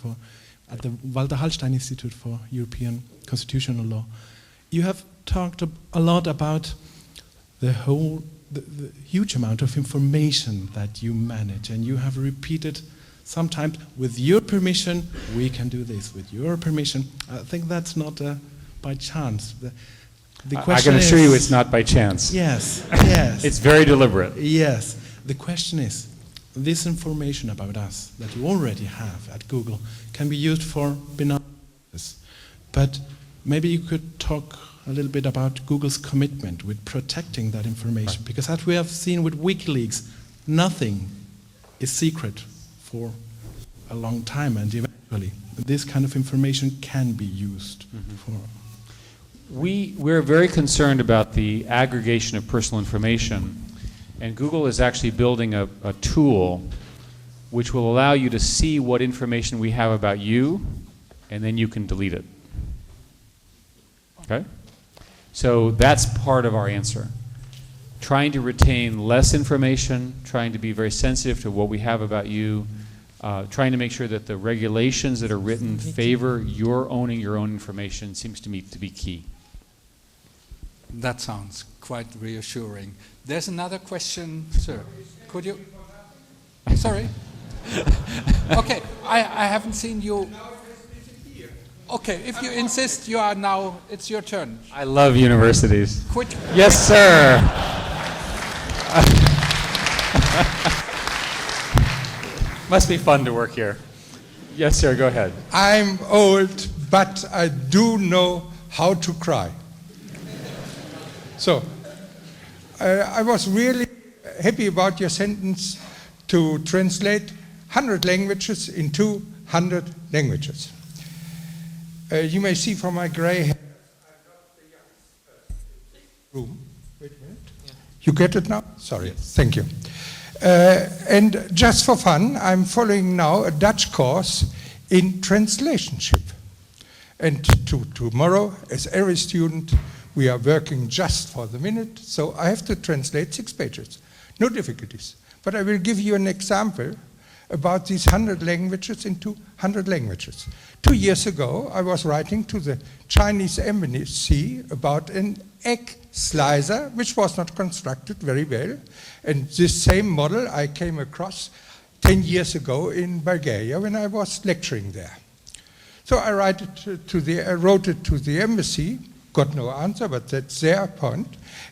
at the Walter Hallstein Institute for European Constitutional Law. You have talked a lot about the huge amount of information that you manage, and you have repeated sometimes, with your permission, we can do this. With your permission, I think that's not by chance. The I question can assure you is- it's not by chance. Yes, yes. It's very deliberate. Yes. The question is, this information about us that you already have at Google can be used for benign purposes. But maybe you could talk a little bit about Google's commitment with protecting that information, because as we have seen with WikiLeaks, nothing is secret for a long time, and eventually this kind of information can be used for. We're very concerned about the aggregation of personal information, and Google is actually building a tool which will allow you to see what information we have about you, and then you can delete it. Okay? So that's part of our answer. Trying to retain less information, trying to be very sensitive to what we have about you, trying to make sure that the regulations that are written favor your owning your own information seems to me to be key. That sounds quite reassuring. There's another question, sir. Could you? Sorry. Okay, I haven't seen you. Okay, if you insist, you are now. It's your turn. I love universities. Quick. Yes, sir. Must be fun to work here. Yes, sir, go ahead. I'm old, but I do know how to cry. So, I was really happy about your sentence to translate 100 languages into 100 languages. You may see from my gray hair, I'm not the youngest person in the room. Wait a minute. Yeah. You get it now? Sorry. Yes. Thank you. And just for fun, I'm following now a Dutch course in translationship. And tomorrow, as every student, we are working just for the minute, so I have to translate 6 pages. No difficulties. But I will give you an example about these 100 languages into 100 languages. 2 years ago, I was writing to the Chinese embassy about an egg slicer, which was not constructed very well. And this same model I came across 10 years ago in Bulgaria when I was lecturing there. So I wrote it to the embassy, got no answer, but that's their point.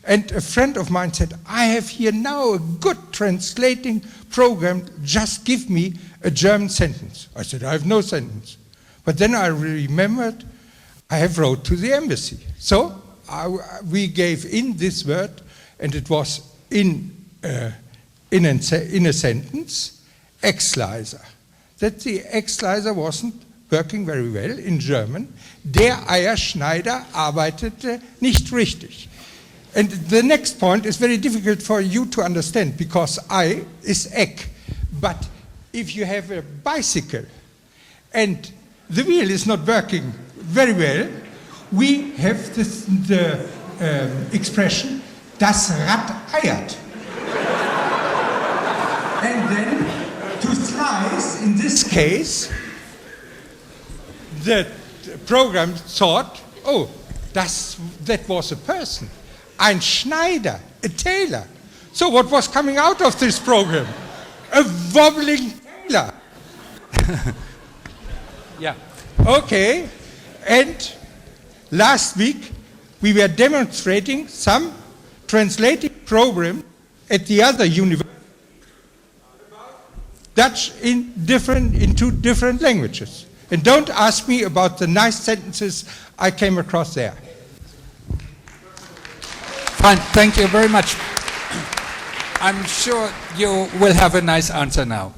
And a friend of mine said, I have here now a good translating program, just give me a German sentence. I said, I have no sentence. But then I remembered I have wrote to the embassy. So we gave in this word, and it was in a sentence, egg slicer. That the egg slicer wasn't working very well in German. Der Eierschneider arbeitete nicht richtig. And the next point is very difficult for you to understand because I is egg. But if you have a bicycle and the wheel is not working very well, we have the expression, das Rad eiert. And then to slice, in this case, the program thought, oh, that was a person. Ein Schneider, a tailor. So what was coming out of this program? A wobbling tailor. Yeah. Okay. And last week we were demonstrating some translating program at the other university. Dutch in 2 different languages. And don't ask me about the nice sentences I came across there. Fine, thank you very much. I'm sure you will have a nice answer now.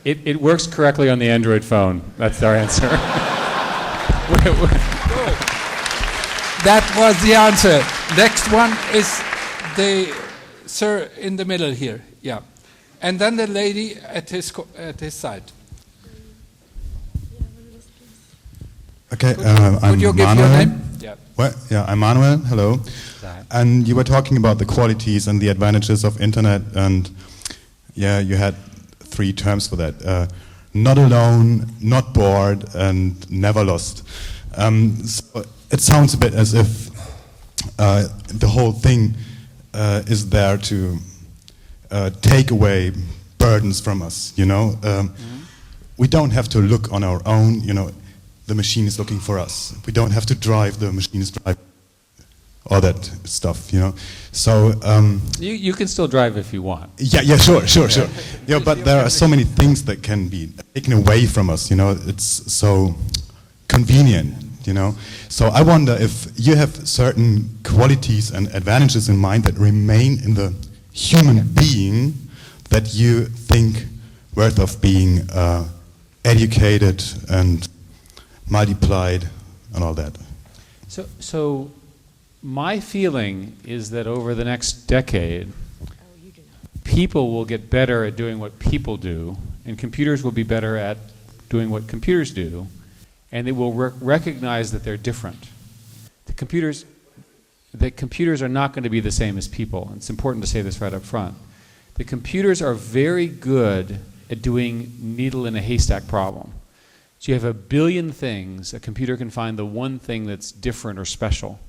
It works correctly on the Android phone. That's our answer. That was the answer. Next one is the sir in the middle here. Yeah. And then the lady at his side. Okay, Could I'm you give your Manuel. name? Yeah. Well, yeah, I'm Manuel. Hello. And you were talking about the qualities and the advantages of internet, and yeah, you had 3 terms for that: not alone, not bored, and never lost. So it sounds a bit as if the whole thing is there to take away burdens from us. You know, we don't have to look on our own. You know. The machine is looking for us. We don't have to drive, the machine is driving. all that stuff, you know. So You can still drive if you want. yeah, sure. Yeah, but there are so many things that can be taken away from us, you know. It's so convenient, you know. So I wonder if you have certain qualities and advantages in mind that remain in the human being that you think worth of being educated and multiplied and all that. So my feeling is that over the next decade, people will get better at doing what people do, and computers will be better at doing what computers do, and they will recognize that they're different. The computers are not going to be the same as people. It's important to say this right up front. The computers are very good at doing needle in a haystack problem. So you have a billion things, a computer can find the one thing that's different or special.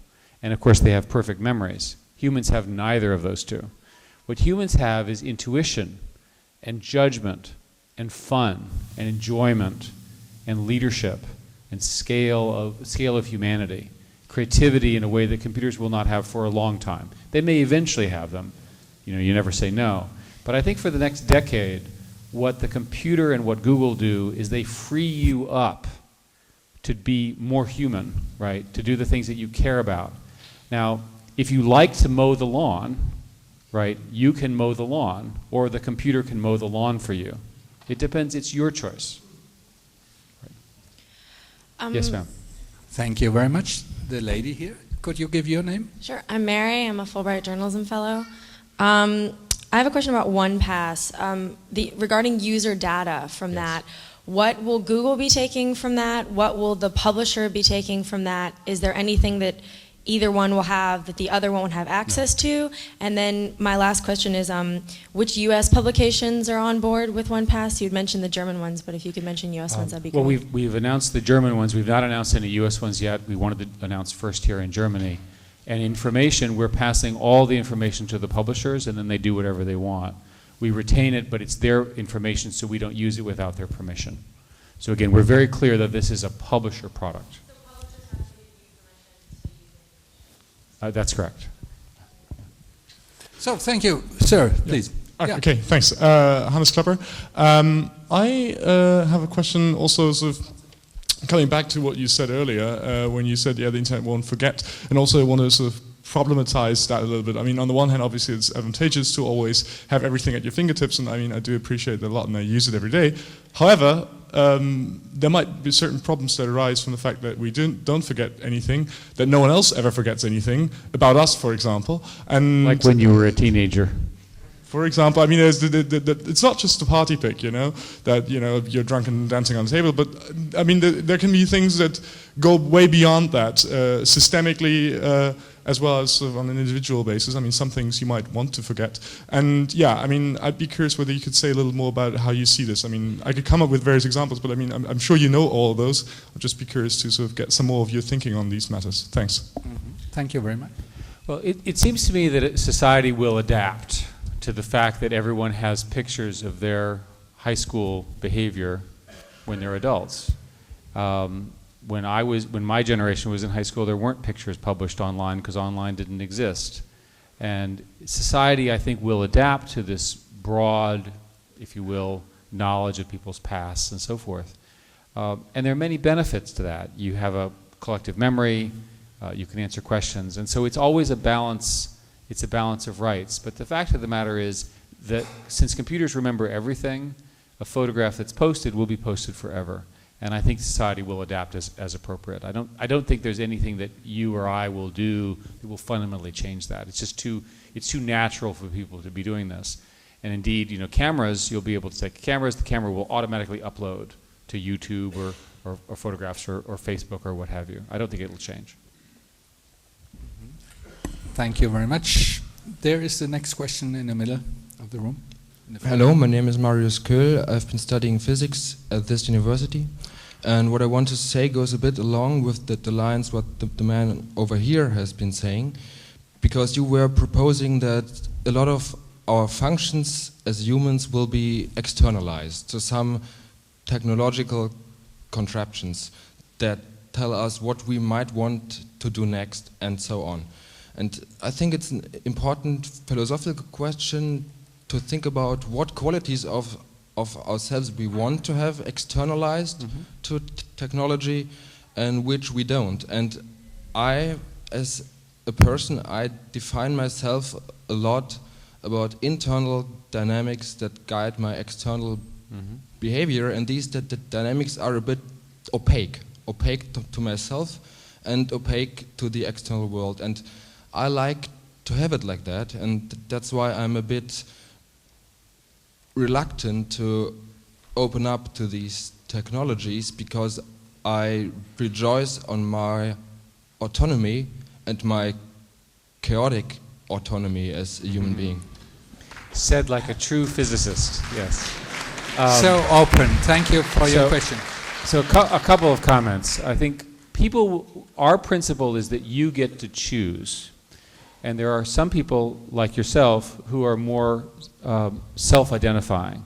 And of course they have perfect memories. Humans have neither of those two. What humans have is intuition and judgment and fun and enjoyment and leadership and scale of humanity. Creativity in a way that computers will not have for a long time. They may eventually have them. You know, you never say no. But I think for the next decade, what the computer and what Google do is they free you up to be more human, right? To do the things that you care about. Now, if you like to mow the lawn, right, you can mow the lawn, or the computer can mow the lawn for you. It depends, it's your choice. Right. Yes, ma'am. Thank you very much. The lady here, could you give your name? Sure. I'm Mary. I'm a Fulbright Journalism Fellow. I have a question about OnePass. Regarding user data from that, what will Google be taking from that? What will the publisher be taking from that? Is there anything that either one will have that the other won't have access to? And then my last question is, which U.S. publications are on board with OnePass? You'd mentioned the German ones, but if you could mention U.S. ones, that'd be great. Well, we've announced the German ones. We've not announced any U.S. ones yet. We wanted to announce first here in Germany. And information, we're passing all the information to the publishers, and then they do whatever they want. We retain it, but it's their information, so we don't use it without their permission. So again, we're very clear that this is a publisher product. So publishers have to give you permission to use it? That's correct. So thank you, sir. Please. Yeah. Okay, thanks. Hannes Klepper. I have a question also sort of coming back to what you said earlier, when you said, yeah, the internet won't forget, and also I want to sort of problematize that a little bit. I mean, on the one hand, obviously it's advantageous to always have everything at your fingertips, and I mean, I do appreciate that a lot, and I use it every day. However, there might be certain problems that arise from the fact that we don't forget anything, that no one else ever forgets anything, about us, for example. And like when you were a teenager. For example, I mean, it's not just a party pick, you know, that, you know, you're drunk and dancing on the table, but I mean, there can be things that go way beyond that, systemically, as well as sort of on an individual basis. I mean, some things you might want to forget. And yeah, I mean, I'd be curious whether you could say a little more about how you see this. I mean, I could come up with various examples, but I mean, I'm sure you know all of those. I'd just be curious to sort of get some more of your thinking on these matters. Thanks. Mm-hmm. Thank you very much. Well, it seems to me that society will adapt to the fact that everyone has pictures of their high school behavior when they're adults. When my generation was in high school, there weren't pictures published online because online didn't exist. And society, I think, will adapt to this broad, if you will, knowledge of people's pasts and so forth. And there are many benefits to that. You have a collective memory, you can answer questions, and so it's always a balance. It's a balance of rights. But the fact of the matter is that since computers remember everything, a photograph that's posted will be posted forever. And I think society will adapt as appropriate. I don't think there's anything that you or I will do that will fundamentally change that. It's just too natural for people to be doing this. And indeed, you know, cameras, you'll be able to take cameras, the camera will automatically upload to YouTube or photographs or Facebook or what have you. I don't think it'll change. Thank you very much. There is the next question in the middle of the room. Hello, my name is Marius Köhl. I've been studying physics at this university. And what I want to say goes a bit along with the lines what the man over here has been saying. Because you were proposing that a lot of our functions as humans will be externalized to some technological contraptions that tell us what we might want to do next and so on. And I think it's an important philosophical question to think about what qualities of ourselves we want to have externalized to technology and which we don't. And I, as a person, I define myself a lot about internal dynamics that guide my external behavior, and these dynamics are a bit opaque to myself and opaque to the external world. And I like to have it like that, and that's why I'm a bit reluctant to open up to these technologies, because I rejoice on my autonomy and my chaotic autonomy as a human being. Said like a true physicist, yes. So open. Thank you for your question. So a couple of comments. I think our principle is that you get to choose. And there are some people like yourself who are more self-identifying.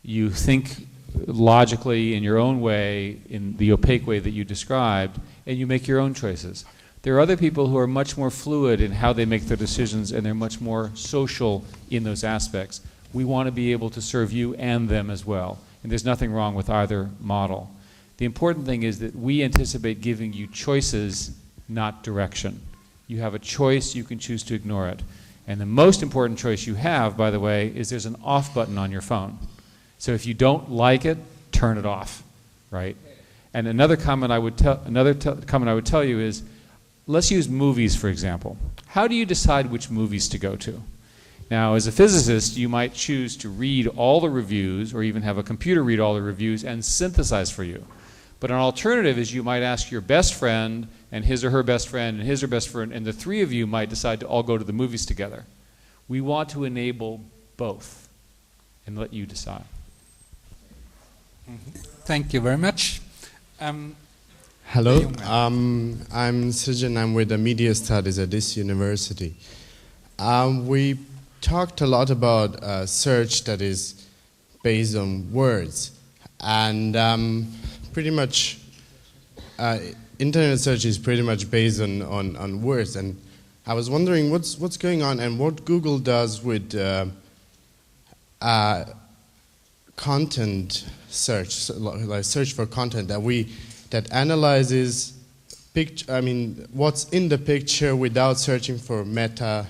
You think logically in your own way, in the opaque way that you described, and you make your own choices. There are other people who are much more fluid in how they make their decisions, and they're much more social in those aspects. We want to be able to serve you and them as well. And there's nothing wrong with either model. The important thing is that we anticipate giving you choices, not direction. You have a choice, you can choose to ignore it. And the most important choice you have, by the way, is there's an off button on your phone. So if you don't like it, turn it off, right? And another comment I would tell you is, let's use movies, for example. How do you decide which movies to go to? Now, as a physicist, you might choose to read all the reviews, or even have a computer read all the reviews and synthesize for you. But an alternative is you might ask your best friend, and his or her best friend, and his or best friend, and the three of you might decide to all go to the movies together. We want to enable both and let you decide. Thank you very much. Hello, I'm Srijan. I'm with the Media Studies at this university. We talked a lot about search that is based on words, and pretty much internet search is pretty much based on words. And I was wondering what's going on and what Google does with content search, like search for content that analyzes what's in the picture without searching for meta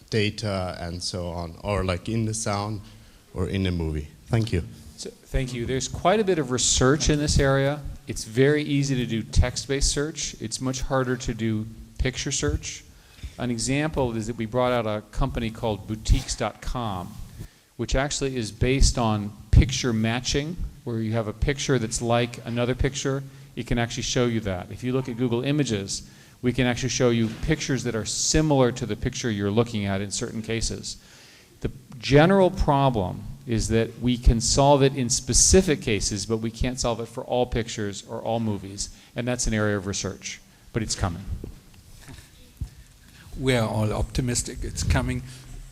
data and so on, or like in the sound or in the movie. Thank you. So, thank you. There's quite a bit of research in this area. It's very easy to do text-based search. It's much harder to do picture search. An example is that we brought out a company called boutiques.com, which actually is based on picture matching, where you have a picture that's like another picture. It can actually show you that. If you look at Google Images, we can actually show you pictures that are similar to the picture you're looking at in certain cases. The general problem is that we can solve it in specific cases, but we can't solve it for all pictures or all movies, and that's an area of research, but it's coming. We are all optimistic. It's coming.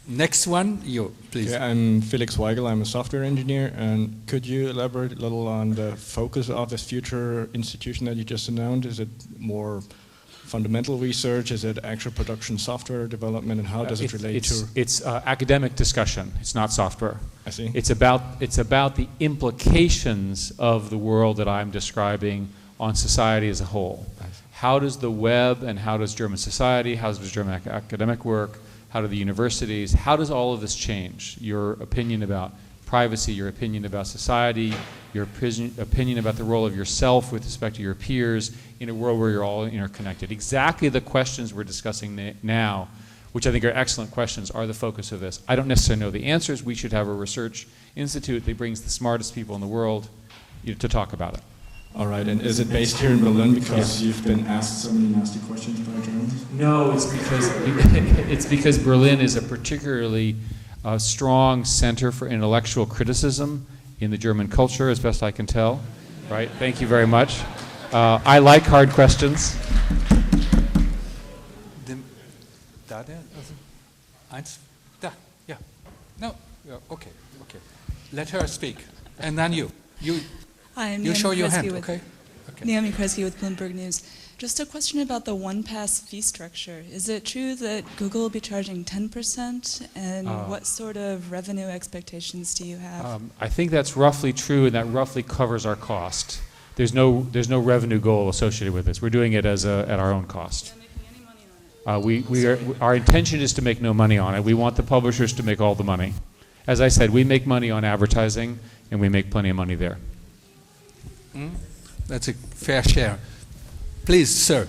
Next one, you, please. Yeah, I'm Felix Weigel. I'm a software engineer. And could you elaborate a little on the focus of this future institution that you just announced? Is it more fundamental research? Is it actual production software development? And how does it relate to? It's academic discussion. It's not software. I see. It's about the implications of the world that I'm describing on society as a whole. How does the web and how does German society, how does German academic work, how do the universities, how does all of this change? Your opinion about privacy, your opinion about society, your opinion about the role of yourself with respect to your peers in a world where you're all interconnected. Exactly the questions we're discussing now, which I think are excellent questions, are the focus of this. I don't necessarily know the answers. We should have a research institute that brings the smartest people in the world to talk about it. All right, and is it based here in Berlin because you've been asked so many nasty questions by Germans? No, it's because Berlin is a particularly strong center for intellectual criticism in the German culture, as best I can tell. Right? Thank you very much. I like hard questions. Okay. Let her speak, and then you Hi, show your hand, with okay? Naomi Kresge with Bloomberg News. Just a question about the one-pass fee structure. Is it true that Google will be charging 10%? And what sort of revenue expectations do you have? I think that's roughly true, and that roughly covers our cost. There's no revenue goal associated with this. We're doing it as at our own cost. Our intention is to make no money on it. We want the publishers to make all the money. As I said, we make money on advertising, and we make plenty of money there. That's a fair share. Please, sir.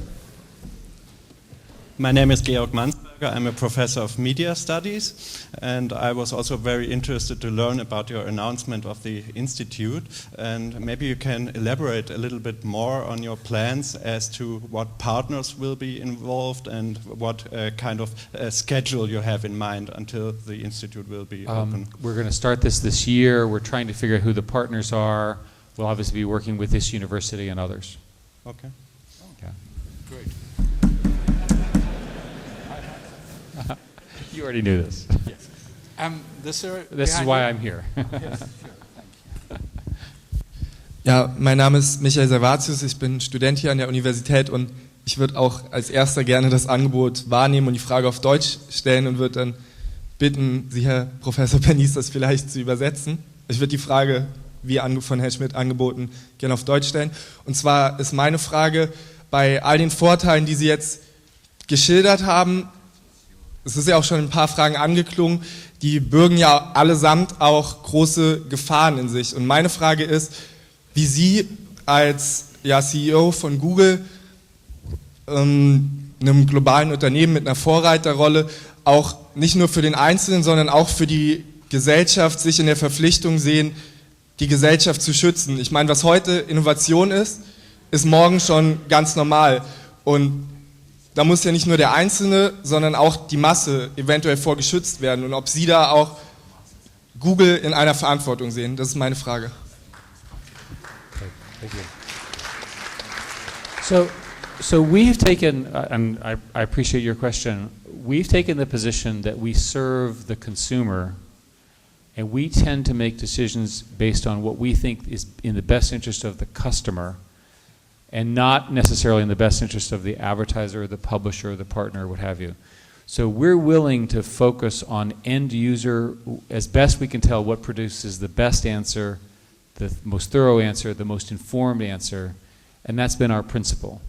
My name is Georg Mansberger. I'm a professor of media studies, and I was also very interested to learn about your announcement of the institute. And maybe you can elaborate a little bit more on your plans as to what partners will be involved and what kind of schedule you have in mind until the institute will be open. We're going to start this year. We're trying to figure out who the partners are. We'll obviously be working with this university and others. Okay. Yeah. Great. You already knew this. Yes. Sir this is why I'm here. Yes, sure. Thank you. Ja, mein Name ist Michael Servatius, ich bin Student hier an der Universität und ich würde auch als erster gerne das Angebot wahrnehmen und die Frage auf Deutsch stellen und würde dann bitten, Sie, Herr Professor Pernice, das vielleicht zu übersetzen. Ich würde die Frage, wie von Herrn Schmidt angeboten, gerne auf Deutsch stellen. Und zwar ist meine Frage, bei all den Vorteilen, die Sie jetzt geschildert haben, es ist ja auch schon in ein paar Fragen angeklungen, die bürgen ja allesamt auch große Gefahren in sich. Und meine Frage ist, wie Sie als CEO von Google, einem globalen Unternehmen mit einer Vorreiterrolle, auch nicht nur für den Einzelnen, sondern auch für die Gesellschaft sich in der Verpflichtung sehen, die Gesellschaft zu schützen. Ich meine, was heute Innovation ist morgen schon ganz normal. Und da muss ja nicht nur der Einzelne, sondern auch die Masse eventuell vor geschützt werden. Und ob Sie da auch Google in einer Verantwortung sehen, das ist meine Frage. Thank you. So we have taken, and I appreciate your question, we've taken the position that we serve the consumer, and we tend to make decisions based on what we think is in the best interest of the customer, and not necessarily in the best interest of the advertiser, the publisher, the partner, what have you. So we're willing to focus on end user, as best we can tell, what produces the best answer, the most thorough answer, the most informed answer, and that's been our principle.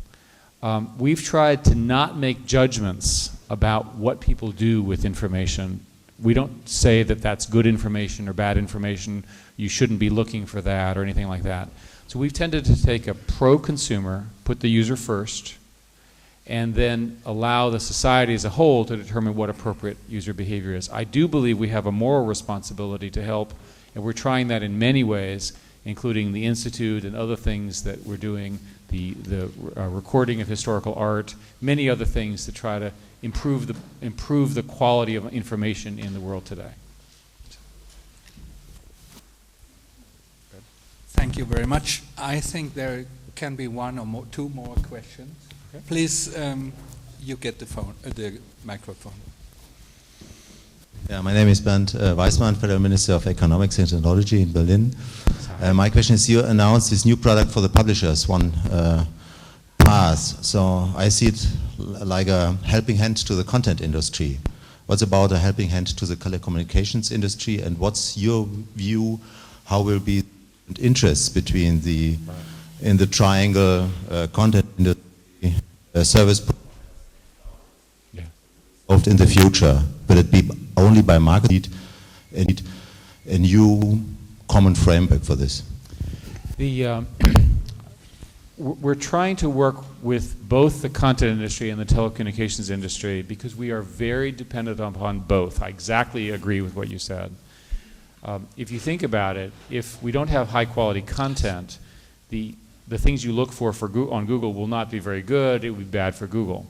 We've tried to not make judgments about what people do with information. We don't say that that's good information or bad information, you shouldn't be looking for that or anything like that. So we've tended to take a pro-consumer, put the user first, and then allow the society as a whole to determine what appropriate user behavior is. I do believe we have a moral responsibility to help, and we're trying that in many ways, including the Institute and other things that we're doing, the recording of historical art, many other things to try to improve the quality of information in the world today. Thank you very much. I think there can be one or two more questions. Okay. Please, you get the microphone. Yeah, my name is Bernd Weismann, Federal Minister of Economics and Technology in Berlin. My question is, you announced this new product for the publishers, One Pass. So I see it like a helping hand to the content industry. What's about a helping hand to the telecommunications industry, and what's your view, how will be interests between in the triangle content industry, service involved in the future? Will it be only by market need a new common framework for this? We're trying to work with both the content industry and the telecommunications industry because we are very dependent upon both. I exactly agree with what you said. If you think about it, if we don't have high quality content, the things you look for on Google will not be very good, it will be bad for Google.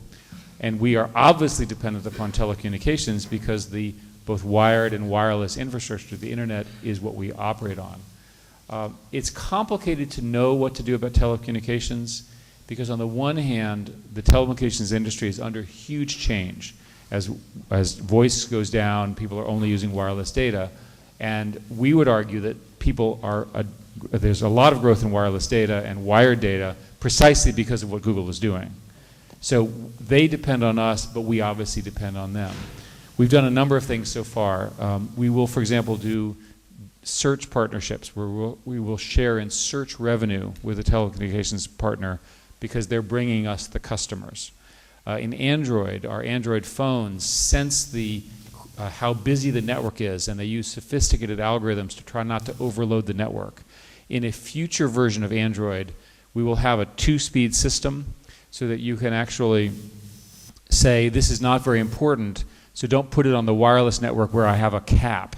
And we are obviously dependent upon telecommunications because the both wired and wireless infrastructure, the internet, is what we operate on. It's complicated to know what to do about telecommunications because on the one hand, the telecommunications industry is under huge change. As voice goes down, people are only using wireless data. And we would argue that people are there's a lot of growth in wireless data and wired data precisely because of what Google is doing. So they depend on us, but we obviously depend on them. We've done a number of things so far. We will, for example, do search partnerships where we will share in search revenue with a telecommunications partner because they're bringing us the customers. In Android, our Android phones sense how busy the network is, and they use sophisticated algorithms to try not to overload the network. In a future version of Android, we will have a 2-speed system so that you can actually say, this is not very important, so don't put it on the wireless network where I have a cap.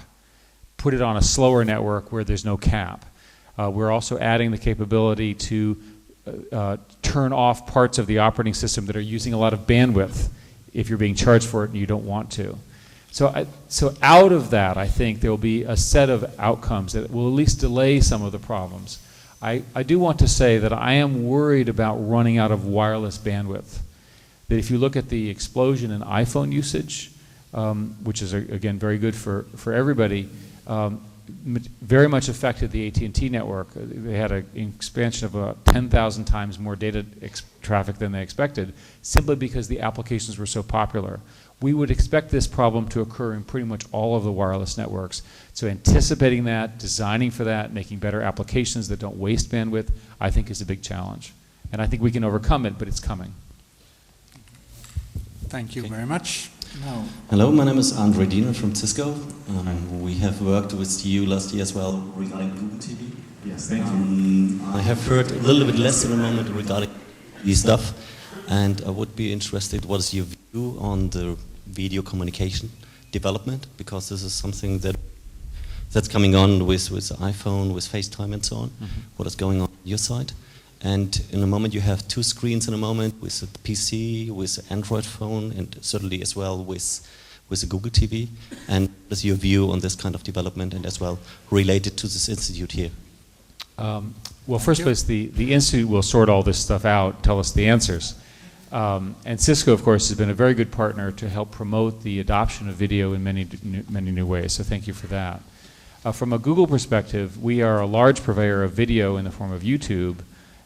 Put it on a slower network where there's no cap. We're also adding the capability to turn off parts of the operating system that are using a lot of bandwidth if you're being charged for it and you don't want to. So out of that, I think there will be a set of outcomes that will at least delay some of the problems. I do want to say that I am worried about running out of wireless bandwidth. That if you look at the explosion in iPhone usage, which is, again, very good for everybody, very much affected the AT&T network. They had an expansion of about 10,000 times more data traffic than they expected, simply because the applications were so popular. We would expect this problem to occur in pretty much all of the wireless networks. So anticipating that, designing for that, making better applications that don't waste bandwidth, I think is a big challenge. And I think we can overcome it, but it's coming. Thank you very much. No. Hello, my name is Andre Diener from Cisco. We have worked with you last year as well regarding Google TV. Yes, thank you. I have heard a little bit less in a moment regarding this stuff, and I would be interested, what is your view on the video communication development? Because this is something that's coming on with iPhone, with FaceTime and so on. What is going on your side? And in a moment you have 2 screens in a moment, with a PC, with an Android phone, and certainly as well with a Google TV. And what is your view on this kind of development, and as well related to this institute here? Well, first place, the institute will sort all this stuff out, tell us the answers. And Cisco, of course, has been a very good partner to help promote the adoption of video in many new ways, so thank you for that. From a Google perspective, we are a large purveyor of video in the form of YouTube,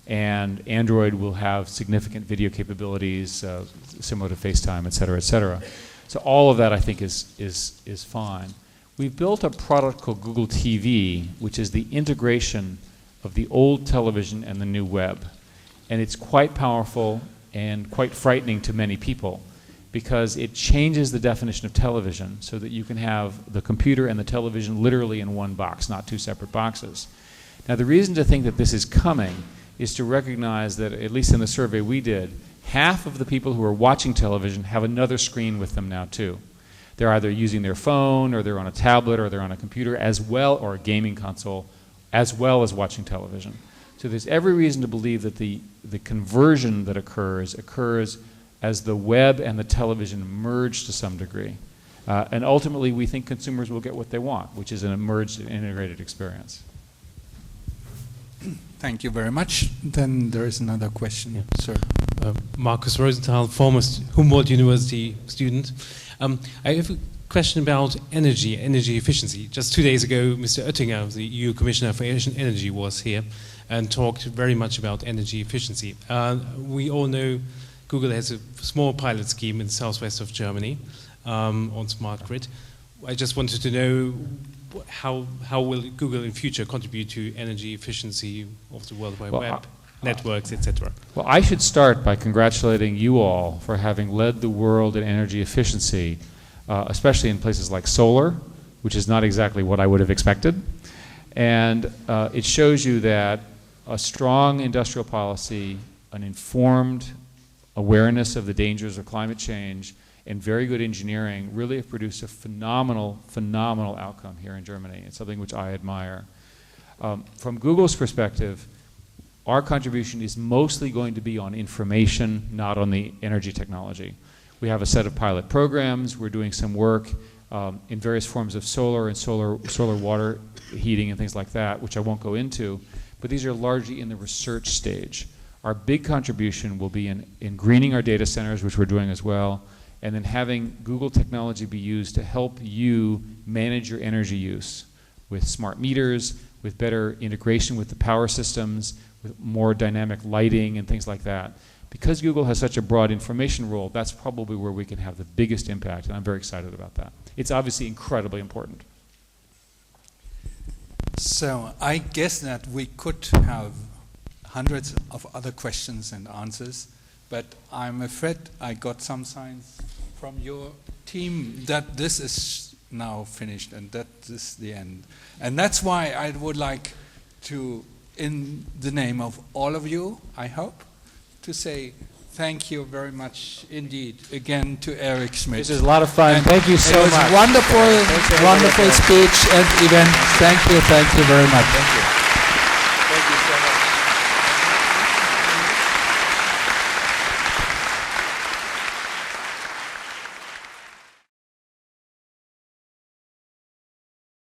and Android will have significant video capabilities similar to FaceTime, et cetera, et cetera. So all of that, I think, is fine. We've built a product called Google TV, which is the integration of the old television and the new web. And it's quite powerful and quite frightening to many people because it changes the definition of television so that you can have the computer and the television literally in one box, not 2 separate boxes. Now, the reason to think that this is coming is to recognize that, at least in the survey we did, half of the people who are watching television have another screen with them now too. They're either using their phone, or they're on a tablet, or they're on a computer as well, or a gaming console, as well as watching television. So there's every reason to believe that the conversion that occurs as the web and the television merge to some degree. And ultimately, we think consumers will get what they want, which is an merged and integrated experience. Thank you very much. Then there is another question, sir. Markus Rosenthal, former Humboldt University student. I have a question about energy efficiency. Just 2 days ago, Mr. Oettinger, the EU Commissioner for Energy, was here and talked very much about energy efficiency. We all know Google has a small pilot scheme in the southwest of Germany on smart grid. I just wanted to know how will Google in future contribute to energy efficiency of the World Wide Web, networks, etc.? Well, I should start by congratulating you all for having led the world in energy efficiency, especially in places like solar, which is not exactly what I would have expected. And it shows you that a strong industrial policy, an informed awareness of the dangers of climate change, and very good engineering really have produced a phenomenal outcome here in Germany. It's something which I admire. From Google's perspective, our contribution is mostly going to be on information, not on the energy technology. We have a set of pilot programs. We're doing some work in various forms of solar and solar water heating and things like that, which I won't go into, but these are largely in the research stage. Our big contribution will be in greening our data centers, which we're doing as well, and then having Google technology be used to help you manage your energy use with smart meters, with better integration with the power systems, with more dynamic lighting and things like that. Because Google has such a broad information role, that's probably where we can have the biggest impact, and I'm very excited about that. It's obviously incredibly important. So I guess that we could have hundreds of other questions and answers, but I'm afraid I got some signs from your team that this is now finished and that is the end. And that's why I would like to, in the name of all of you, I hope, to say thank you very much indeed again to Eric Schmidt. This is a lot of fun. And thank you so much. It was wonderful, wonderful speech and event. Thank you very much.